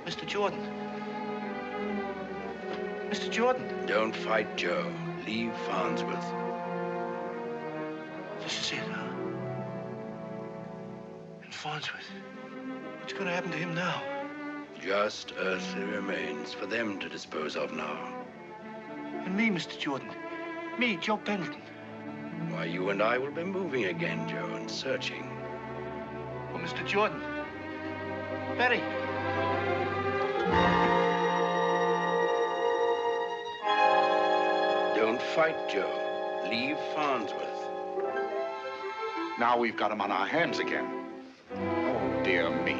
Mr. Jordan. Mr. Jordan. Don't fight, Joe. Leave Farnsworth. This is it, huh? And Farnsworth. What's going to happen to him now? Just earthly remains for them to dispose of now. And me, Mr. Jordan. Me, Joe Pendleton. Why, you and I will be moving again, Joe, and searching. Well, Mr. Jordan. Betty. Don't fight, Joe. Leave Farnsworth. Now we've got him on our hands again. Oh, dear me.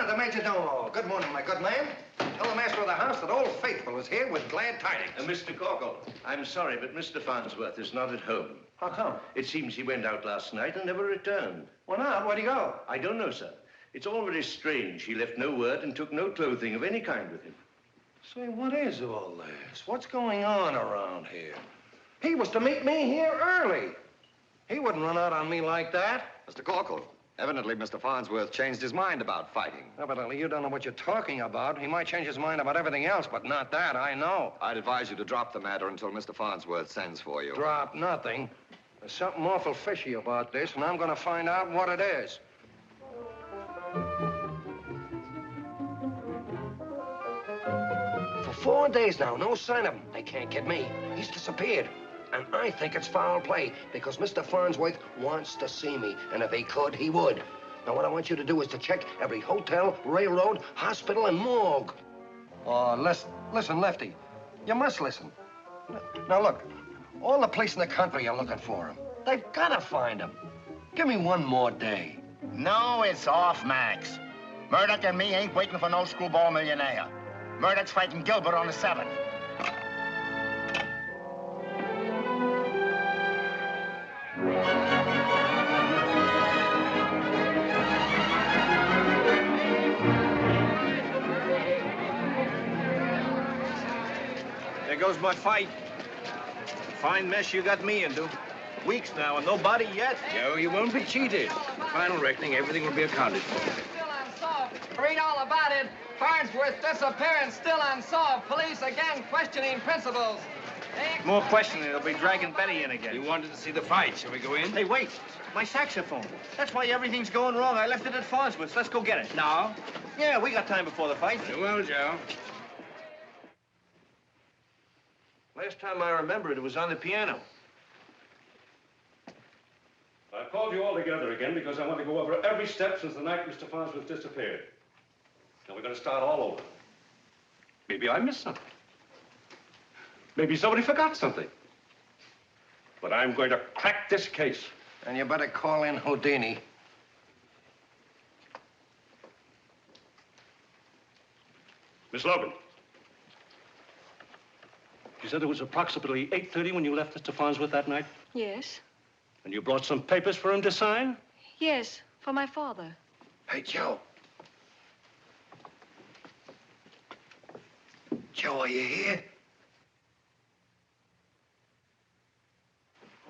The Major Domo. Good morning, my good man. Tell the master of the house that Old Faithful is here with glad tidings. Mr. Corkle, I'm sorry, but Mr. Farnsworth is not at home. How come? It seems he went out last night and never returned. Why not? Where'd he go? I don't know, sir. It's all very strange. He left no word and took no clothing of any kind with him. Say, what is all this? What's going on around here? He was to meet me here early. He wouldn't run out on me like that. Mr. Corkle, evidently Mr. Farnsworth changed his mind about fighting. Evidently, you don't know what you're talking about. He might change his mind about everything else, but not that, I know. I'd advise you to drop the matter until Mr. Farnsworth sends for you. Drop nothing. There's something awful fishy about this, and I'm going to find out what it is. For 4 days now, no sign of him. They can't get me. He's disappeared. And I think it's foul play, because Mr. Farnsworth wants to see me. And if he could, he would. Now, what I want you to do is to check every hotel, railroad, hospital, and morgue. Oh, listen, Lefty. You must listen. Now, look, all the police in the country are looking for him. They've got to find him. Give me one more day. No, it's off, Max. Murdoch and me ain't waiting for no screwball millionaire. Murdoch's fighting Gilbert on the 7th. There goes my fight. Fine mess you got me into. Weeks now and nobody yet. Joe, you won't be cheated. Final reckoning, everything will be accounted for. Still unsolved. Read all about it. Farnsworth's disappearance still unsolved. Police again questioning principals. More questioning. They'll be dragging Betty in again. You wanted to see the fight. Shall we go in? Hey, wait. My saxophone. That's why everything's going wrong. I left it at Farnsworth's. Let's go get it. Now? Yeah, we got time before the fight. Very well, Joe. Last time I remembered, it was on the piano. I've called you all together again because I want to go over every step since the night Mr. Farnsworth disappeared. And we're going to start all over. Maybe I missed something. Maybe somebody forgot something. But I'm going to crack this case. And you better call in Houdini. Miss Logan. You said it was approximately 8:30 when you left Mr. Farnsworth that night? Yes. And you brought some papers for him to sign? Yes, for my father. Hey, Joe. Joe, are you here?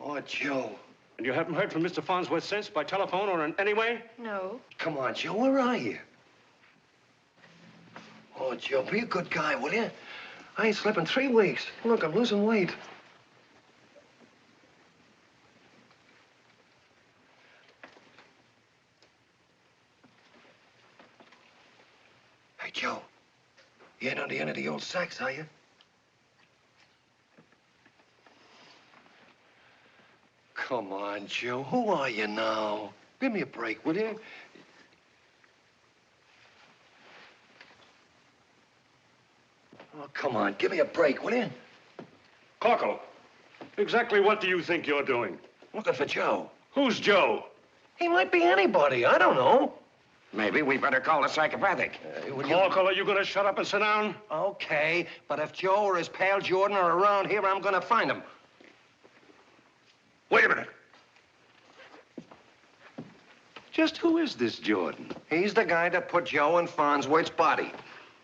Oh, Joe. And you haven't heard from Mr. Farnsworth since, by telephone or in any way? No. Come on, Joe, where are you? Oh, Joe, be a good guy, will you? I ain't slept in 3 weeks. Look, I'm losing weight. Hey, Joe. You ain't on the end of the old sax, are you? Come on, Joe. Who are you now? Give me a break, will you? Oh, come on. Give me a break, will you? Corkle, exactly what do you think you're doing? Looking for Joe. Who's Joe? He might be anybody. I don't know. Maybe we better call the psychopathic. Corkle, are you going to shut up and sit down? Okay, but if Joe or his pal Jordan are around here, I'm going to find them. Wait a minute. Just who is this Jordan? He's the guy that put Joe in Farnsworth's body.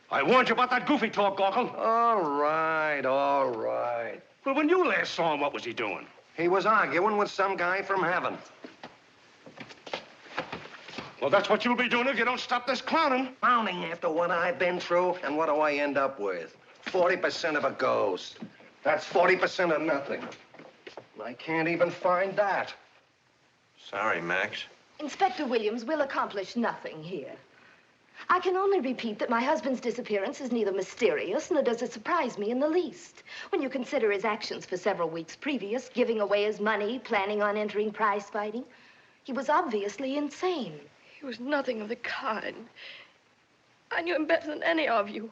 I warned you about that goofy talk, Corkle. All right, all right. Well, when you last saw him, what was he doing? He was arguing with some guy from heaven. Well, that's what you'll be doing if you don't stop this clowning. Clowning after what I've been through, and what do I end up with? 40% of a ghost. That's 40% of nothing. I can't even find that. Sorry, Max. Inspector Williams will accomplish nothing here. I can only repeat that my husband's disappearance is neither mysterious nor does it surprise me in the least. When you consider his actions for several weeks previous, giving away his money, planning on entering prize fighting, he was obviously insane. He was nothing of the kind. I knew him better than any of you.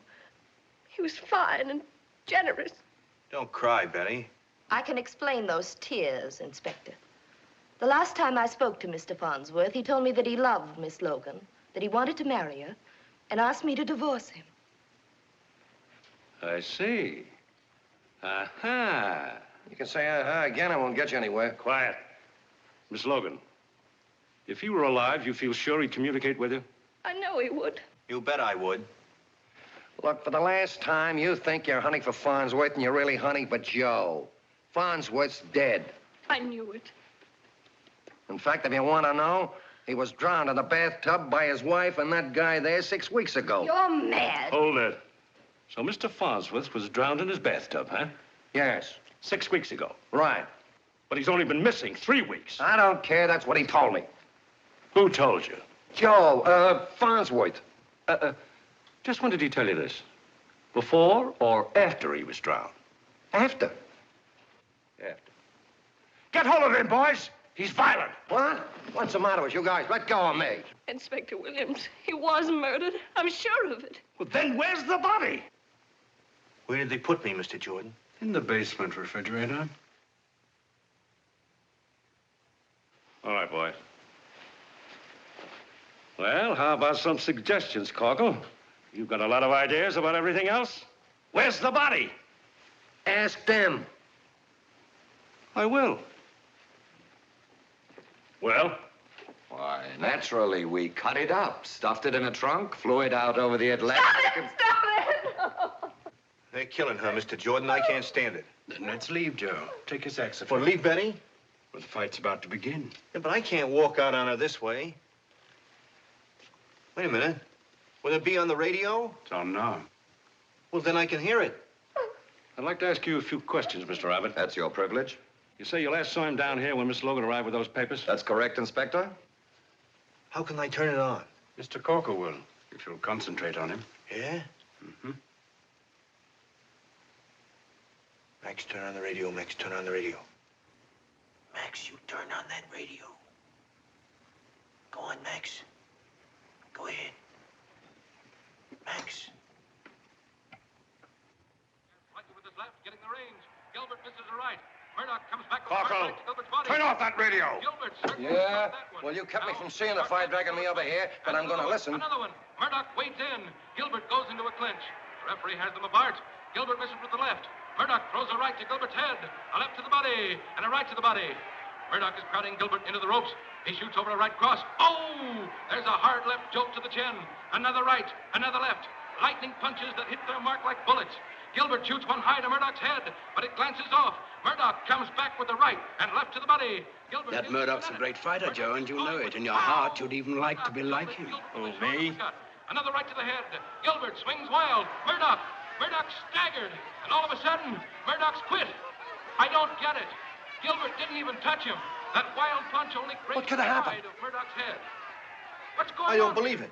He was fine and generous. Don't cry, Betty. I can explain those tears, Inspector. The last time I spoke to Mr. Farnsworth, he told me that he loved Miss Logan, that he wanted to marry her, and asked me to divorce him. I see. Aha. You can say aha again, I won't get you anywhere. Quiet. Miss Logan, if he were alive, you feel sure he'd communicate with you? I know he would. You bet I would. Look, for the last time, you think you're hunting for Farnsworth, and you're really hunting for Joe. Farnsworth's dead. I knew it. In fact, if you want to know, he was drowned in the bathtub by his wife and that guy there 6 weeks ago. You're mad. Hold it. So Mr. Farnsworth was drowned in his bathtub, huh? Yes. 6 weeks ago. Right. But he's only been missing 3 weeks. I don't care. That's what he told me. Who told you? Joe, Farnsworth. Just when did he tell you this? Before or after he was drowned? After. After. Get hold of him, boys. He's violent. What? What's the matter with you guys? Let go of me. Inspector Williams, he was murdered. I'm sure of it. Well, then where's the body? Where did they put me, Mr. Jordan? In the basement refrigerator. All right, boys. Well, how about some suggestions, Corkle? You've got a lot of ideas about everything else. Where's the body? Ask them. I will. Well? Why, naturally, we cut it up, stuffed it in a trunk, flew it out over the Atlantic. Stop it! Stop it! They're killing her, Mr. Jordan. I can't stand it. Then let's leave, Joe. Take a saxophone. Well, leave Betty? Well, the fight's about to begin. Yeah, but I can't walk out on her this way. Wait a minute. Will it be on the radio? It's on now. Well, then I can hear it. I'd like to ask you a few questions, Mr. Abbott. That's your privilege. You say you last saw him down here when Miss Logan arrived with those papers? That's correct, Inspector. How can I turn it on? Mr. Corker will, if you'll concentrate on him. Yeah? Mm-hmm. Max, turn on the radio. Max, turn on the radio. Max, you turn on that radio. Go on, Max. Go ahead. Max. With his left, getting the range. Gilbert misses the right. Murdoch comes back with Corkle, right to Gilbert's body. turn off that radio. Gilbert circles Yeah? that one. Well, you kept me from seeing the fight dragging me over here, but I'm going to listen. Another one. Murdoch wades in. Gilbert goes into a clinch. The referee has them apart. Gilbert misses with the left. Murdoch throws a right to Gilbert's head, a left to the body, and a right to the body. Murdoch is crowding Gilbert into the ropes. He shoots over a right cross. Oh! There's a hard left jolt to the chin. Another right, another left. Lightning punches that hit their mark like bullets. Gilbert shoots one high to Murdoch's head, but it glances off. Murdoch comes back with the right and left to the body. Gilbert That Murdoch's a great fighter, Joe, and you know it. In your heart, you'd even like to be like him. Oh, me? Another right to the head. Gilbert swings wild. Murdoch staggered. And all of a sudden, Murdoch's quit. I don't get it. Gilbert didn't even touch him. That wild punch only grazed the side of Murdoch's head. What's going on? I don't believe it.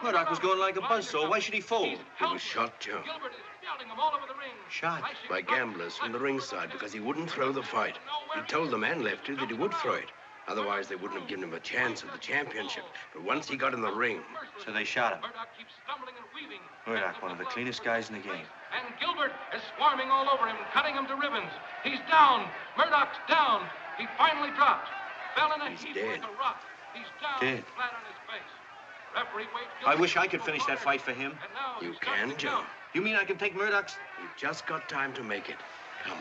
Murdoch was going like a buzzsaw. Why should he fold? He was shot, Joe. Gilbert is pelting him all over the ring. Shot? By gamblers from the ringside because he wouldn't throw the fight. He told the man lefty that he would throw it. Otherwise, they wouldn't have given him a chance at the championship. But once he got in the ring... So they shot him. Murdoch keeps stumbling and weaving. Murdoch, one of the cleanest guys in the game. And Gilbert is swarming all over him, cutting him to ribbons. He's down. Murdoch's down. He finally dropped. Fell in a heap like a rock. He's down, Dead. flat on his face. Referee waits I wish I could finish that fight for him. You can, Joe. You mean I can take Murdoch's? You've just got time to make it. Come.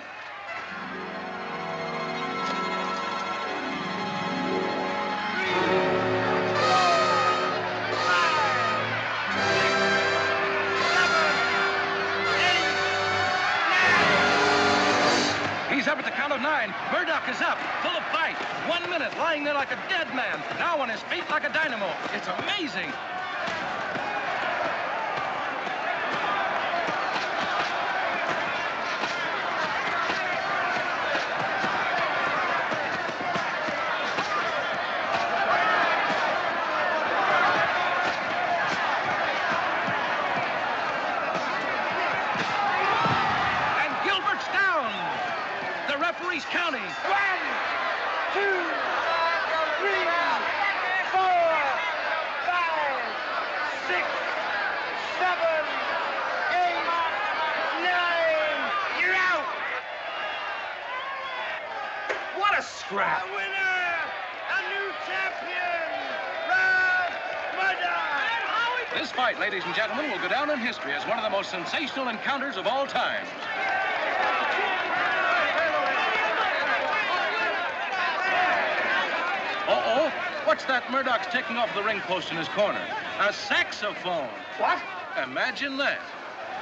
He's up at the count of 9. Murdoch is up, full of fight. 1 minute, lying there like a dead man. Now on his feet like a dynamo. It's amazing. And Gilbert's down. The referee's counting. 1, 2, 3, 4, 5, 6, 7, 8, 9. You're out. What a scrap. A winner, a new champion, Rob Murdoch. This fight, ladies and gentlemen, will go down in history as one of the most sensational encounters of all time. Uh-oh. What's that Murdoch's taking off the ring post in his corner? A saxophone. What? Imagine that.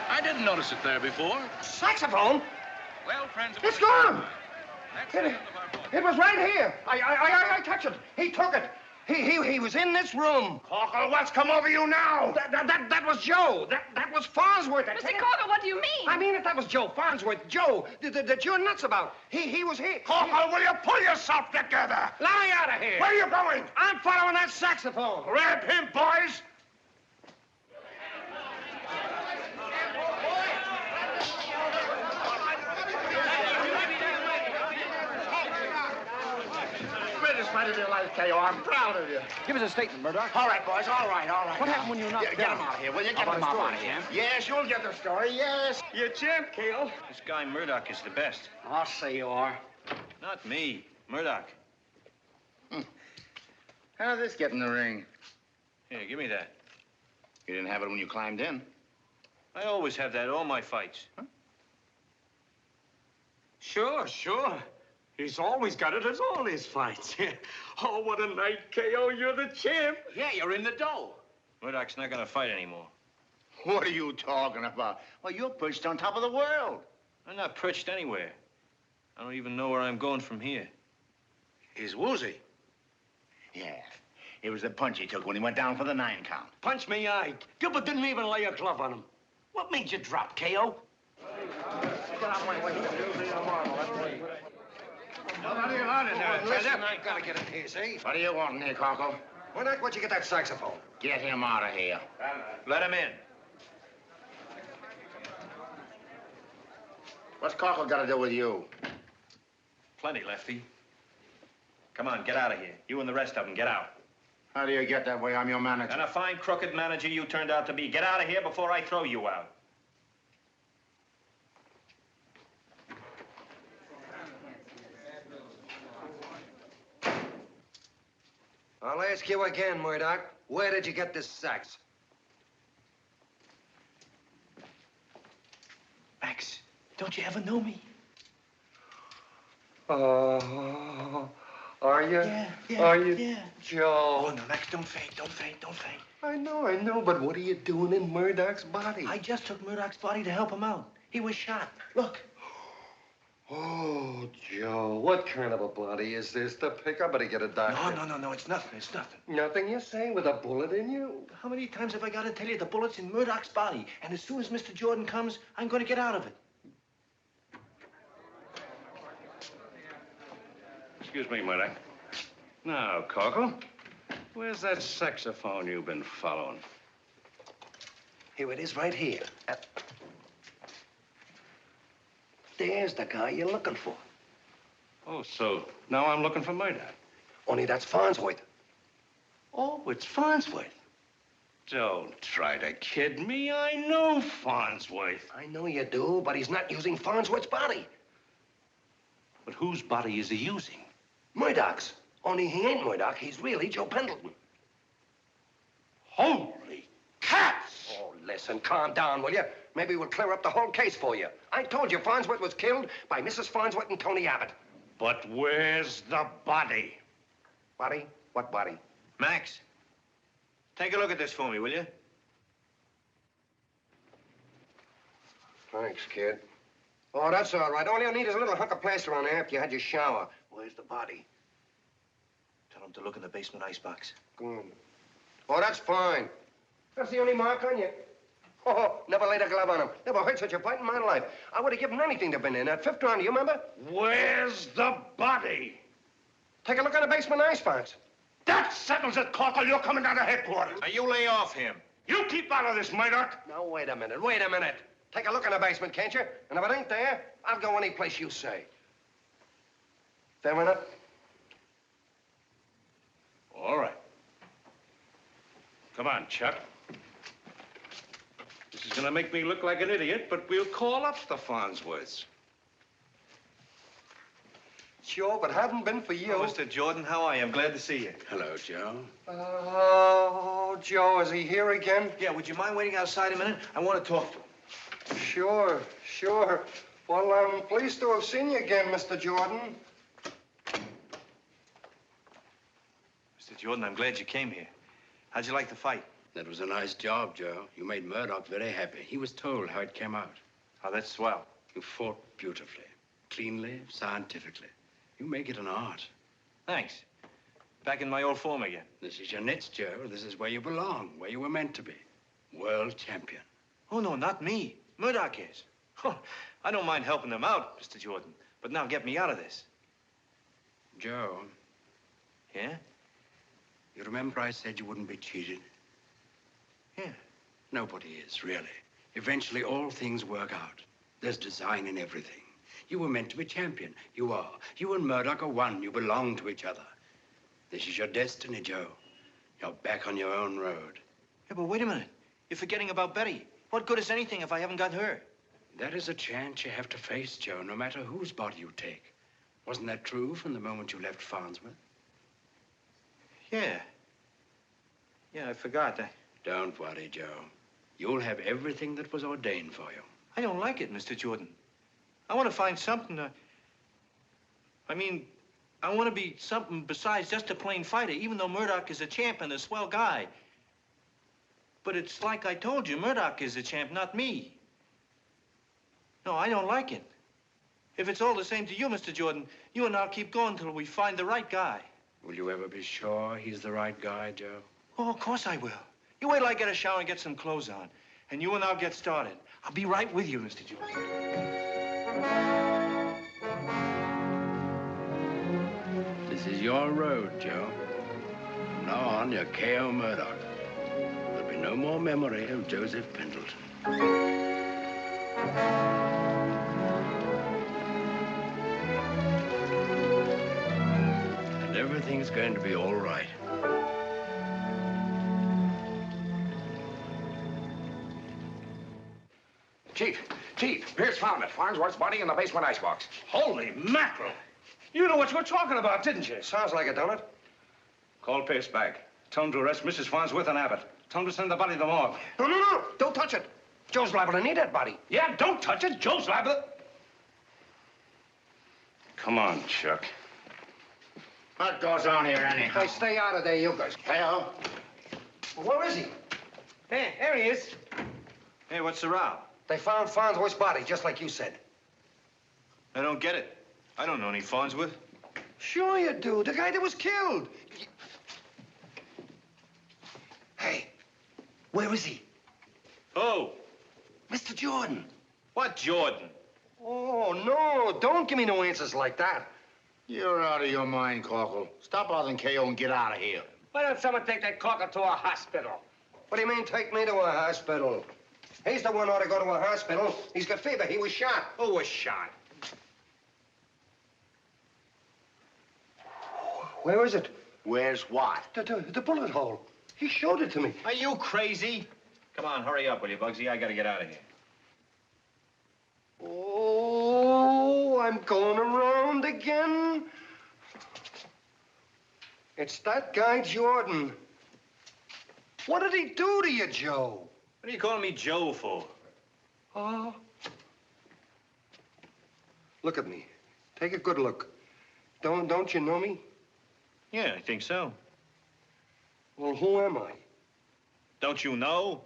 I didn't notice it there before. Saxophone? Well, friends... It's gone! It was right here. I touched it. He took it. He was in this room. Corkle, what's come over you now? That was Joe. That was Farnsworth. Mr. Corker, what do you mean? I mean it. That was Joe Farnsworth. Joe, that you're nuts about. He was here. Corkle, will you pull yourself together? Let me out of here. Where are you going? I'm following that saxophone. Grab him, boys. Greatest fight of your life, K.O. I'm proud of you. Give us a statement, Murdoch. All right, boys, all right. What happened when you knocked Get down? him out of here, will you? How Get about him a story, out of here. champ? Yes, you'll get the story, yes. You're champ, K.O. This guy Murdoch is the best. I'll say you are. Not me. Murdoch. How did this get in the ring? Here, give me that. You didn't have it when you climbed in. I always have that at all my fights. Huh? Sure. He's always got it at all his fights. Oh, what a night, K.O. You're the champ. Yeah, you're in the dough. Murdoch's not gonna fight anymore. What are you talking about? Well, you're perched on top of the world. I'm not perched anywhere. I don't even know where I'm going from here. He's woozy. Yeah. It was the punch he took when he went down for the 9 count. Punch me eye. Gilbert didn't even lay a glove on him. What made you drop, K.O.? What do you want in there? Listen, I gotta get in here, see? What do you want in here, Corkle? Why not? Where'd you get that saxophone? Get him out of here. Let him in. What's Corkle got to do with you? Plenty, Lefty. Come on, get out of here. You and the rest of them, get out. How do you get that way? I'm your manager. And a fine crooked manager you turned out to be. Get out of here before I throw you out. I'll ask you again, Murdoch. Where did you get this sax? Max, don't you ever know me? Are you? Are you? Joe. Oh, no, Max, don't faint, don't faint, don't faint. I know, but what are you doing in Murdoch's body? I just took Murdoch's body to help him out. He was shot. Look. Oh, Joe, what kind of a body is this? The pickup? Better get a doctor. No, it's nothing, it's nothing. Nothing, you say, with a bullet in you? How many times have I got to tell you the bullet's in Murdoch's body? And as soon as Mr. Jordan comes, I'm going to get out of it. Excuse me, Murdoch. Now, Corkle, where's that saxophone you've been following? Here it is, right here. There's the guy you're looking for. Oh, so now I'm looking for Murdoch. Only that's Farnsworth. Oh, it's Farnsworth. Don't try to kid me. I know Farnsworth. I know you do, but he's not using Farnsworth's body. But whose body is he using? Murdoch's. Only he ain't Murdoch. He's really Joe Pendleton. Holy cats! Oh, listen, calm down, will you? Maybe we'll clear up the whole case for you. I told you Farnsworth was killed by Mrs. Farnsworth and Tony Abbott. But where's the body? Body? What body? Max, take a look at this for me, will you? Thanks, kid. Oh, that's all right. All you need is a little hunk of plaster on there after you had your shower. Where's the body? Tell him to look in the basement icebox. Good. Oh, that's fine. That's the only mark on you. Oh, never laid a glove on him. Never heard such a fight in my life. I would have given anything to have been in that 5th round, do you remember? Where's the body? Take a look in the basement icebox. That settles it, Corkle. You're coming down to headquarters. Now, you lay off him. You keep out of this, Murdoch. Now, wait a minute. Take a look in the basement, can't you? And if it ain't there, I'll go any place you say. Fair enough? All right. Come on, Chuck. This is gonna make me look like an idiot, but we'll call up the Farnsworths. Sure, but hadn't been for you. Oh, Mr. Jordan, how are you? I'm glad to see you. Hello, Joe. Oh, Joe, is he here again? Yeah, would you mind waiting outside a minute? I want to talk to him. Sure. Well, I'm pleased to have seen you again, Mr. Jordan. Mr. Jordan, I'm glad you came here. How'd you like the fight? That was a nice job, Joe. You made Murdoch very happy. He was told how it came out. Oh, that's swell. You fought beautifully, cleanly, scientifically. You make it an art. Thanks. Back in my old form again. This is your niche, Joe. This is where you belong, where you were meant to be. World champion. Oh, no, not me. Murdoch is. Oh, I don't mind helping them out, Mr. Jordan. But now get me out of this. Joe. Yeah? You remember I said you wouldn't be cheated? Yeah. Nobody is, really. Eventually, all things work out. There's design in everything. You were meant to be champion. You are. You and Murdoch are one. You belong to each other. This is your destiny, Joe. You're back on your own road. Yeah, but wait a minute. You're forgetting about Betty. What good is anything if I haven't got her? That is a chance you have to face, Joe, no matter whose body you take. Wasn't that true from the moment you left Farnsworth? Yeah. Yeah, I forgot that. Don't worry, Joe. You'll have everything that was ordained for you. I don't like it, Mr. Jordan. I want to find something I want to be something besides just a plain fighter, even though Murdoch is a champ and a swell guy. But it's like I told you, Murdoch is the champ, not me. No, I don't like it. If it's all the same to you, Mr. Jordan, you and I'll keep going till we find the right guy. Will you ever be sure he's the right guy, Joe? Oh, of course I will. You wait till I get a shower and get some clothes on. And you and I'll get started. I'll be right with you, Mr. Jordan. This is your road, Joe. From now on, you're K.O. Murdoch. There'll be no more memory of Joseph Pendleton. And everything's going to be all right. Chief, Pierce found it. Farnsworth's body in the basement icebox. Holy mackerel! You know what you were talking about, didn't you? Sounds like it, don't it? Call Pierce back. Tell him to arrest Mrs. Farnsworth and Abbott. Tell him to send the body to the morgue. No. Don't touch it. Joe's liable to need that body. Yeah, don't touch it. Joe's liable to... Come on, Chuck. What goes on here anyhow? Hey, stay out of there, you guys. Hell. Well, where is he? Hey, there he is. Hey, what's the row? They found Farnsworth's body, just like you said. I don't get it. I don't know any Farnsworth. Sure you do. The guy that was killed. Hey, where is he? Oh. Mr. Jordan. What Jordan? Oh, no. Don't give me no answers like that. You're out of your mind, Corporal. Stop bothering K.O. and get out of here. Why don't someone take that corker to a hospital? What do you mean, take me to a hospital? He's the one who ought to go to a hospital. He's got fever. He was shot. Who was shot? Where is it? Where's what? The bullet hole. He showed it to me. Are you crazy? Come on, hurry up, will you, Bugsy? I gotta get out of here. Oh, I'm going around again. It's that guy Jordan. What did he do to you, Joe? What are you calling me Joe for? Oh. Look at me. Take a good look. Don't you know me? Yeah, I think so. Well, who am I? Don't you know?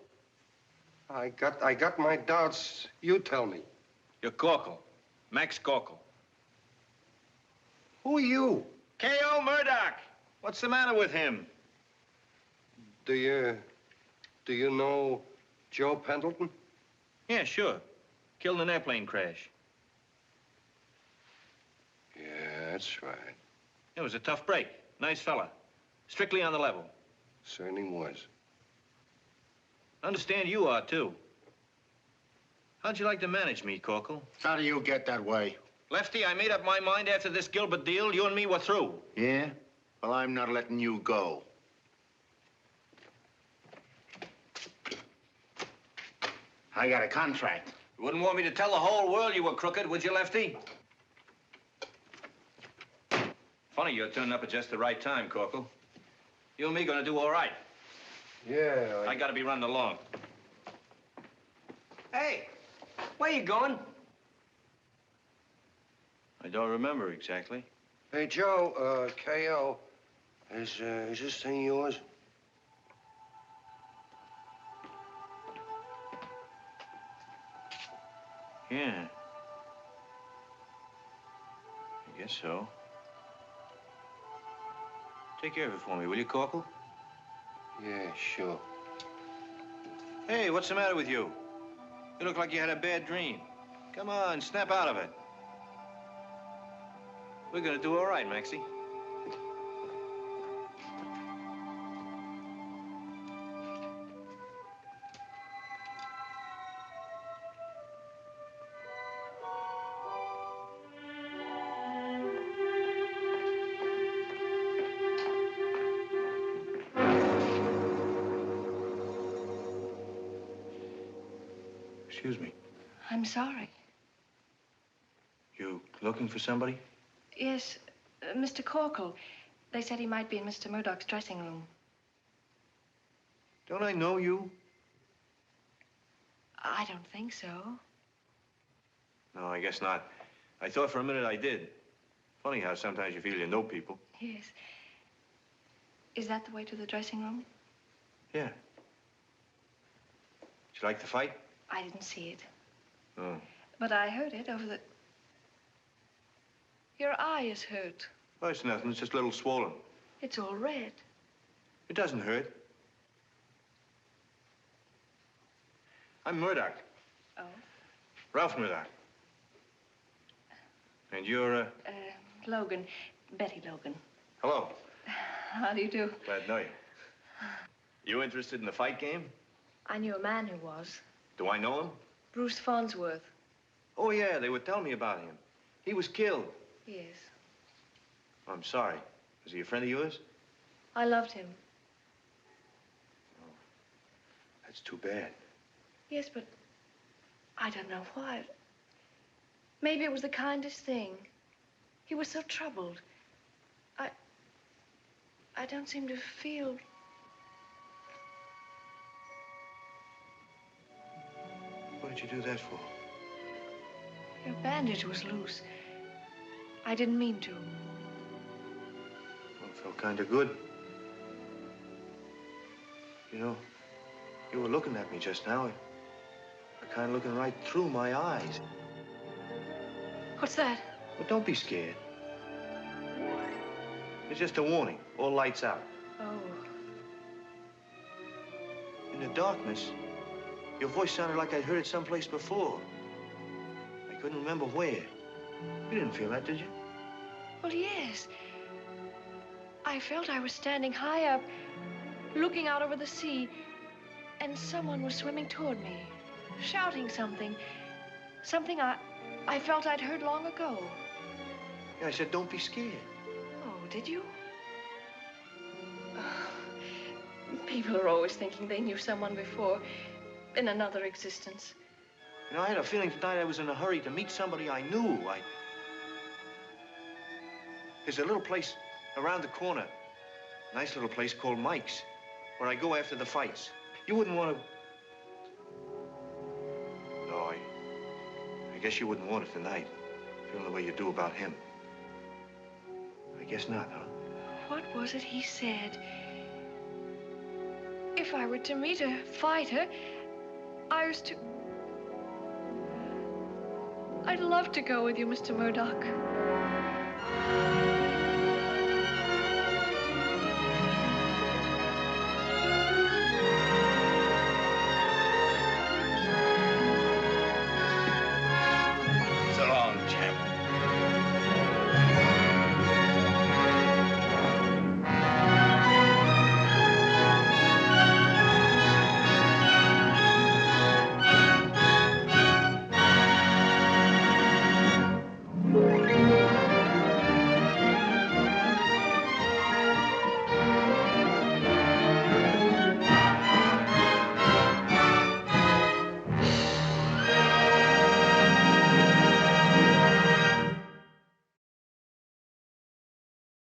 I got my doubts. You tell me. You're Corkle. Max Corkle. Who are you? K.O. Murdoch. What's the matter with him? Do you know Joe Pendleton? Yeah, sure. Killed in an airplane crash. Yeah, that's right. It was a tough break. Nice fella. Strictly on the level. Certainly was. Understand you are, too. How'd you like to manage me, Corkle? How do you get that way? Lefty, I made up my mind after this Gilbert deal, you and me were through. Yeah? Well, I'm not letting you go. I got a contract. You wouldn't want me to tell the whole world you were crooked, would you, Lefty? Funny you're turning up at just the right time, Corkle. You and me gonna do all right. Yeah, I gotta be running along. Hey, where you going? I don't remember exactly. Hey, Joe, K.O., is this thing yours? Yeah. I guess so. Take care of it for me, will you, Corporal? Yeah, sure. Hey, what's the matter with you? You look like you had a bad dream. Come on, snap out of it. We're gonna do all right, Maxie. Excuse me. I'm sorry. You looking for somebody? Yes, Mr. Corkle. They said he might be in Mr. Murdoch's dressing room. Don't I know you? I don't think so. No, I guess not. I thought for a minute I did. Funny how sometimes you feel you know people. Yes. Is that the way to the dressing room? Yeah. Did you like the fight? I didn't see it, Oh. but I heard it over the... Your eye is hurt. Oh, it's nothing. It's just a little swollen. It's all red. It doesn't hurt. I'm Murdoch. Oh? Ralph Murdoch. And you're, Logan. Betty Logan. Hello. How do you do? Glad to know you. You interested in the fight game? I knew a man who was. Do I know him? Bruce Farnsworth. Oh, yeah, they were telling me about him. He was killed. Yes. I'm sorry. Was he a friend of yours? I loved him. That's too bad. Yes, but I don't know why. Maybe it was the kindest thing. He was so troubled. I don't seem to feel... What did you do that for? Your bandage was loose. I didn't mean to. Well, it felt kind of good. You know, you were looking at me just now. You're kind of looking right through my eyes. What's that? Well, don't be scared. It's just a warning. All lights out. Oh. In the darkness, your voice sounded like I'd heard it someplace before. I couldn't remember where. You didn't feel that, did you? Well, yes. I felt I was standing high up, looking out over the sea, and someone was swimming toward me, shouting something. Something I felt I'd heard long ago. Yeah, I said, don't be scared. Oh, did you? People are always thinking they knew someone before, in another existence. You know, I had a feeling tonight I was in a hurry to meet somebody I knew. There's a little place around the corner, a nice little place called Mike's, where I go after the fights. You wouldn't want to... No, I guess you wouldn't want it tonight, feeling the way you do about him. I guess not, huh? What was it he said? If I were to meet a fighter, I was to... I'd love to go with you, Mr. Murdoch.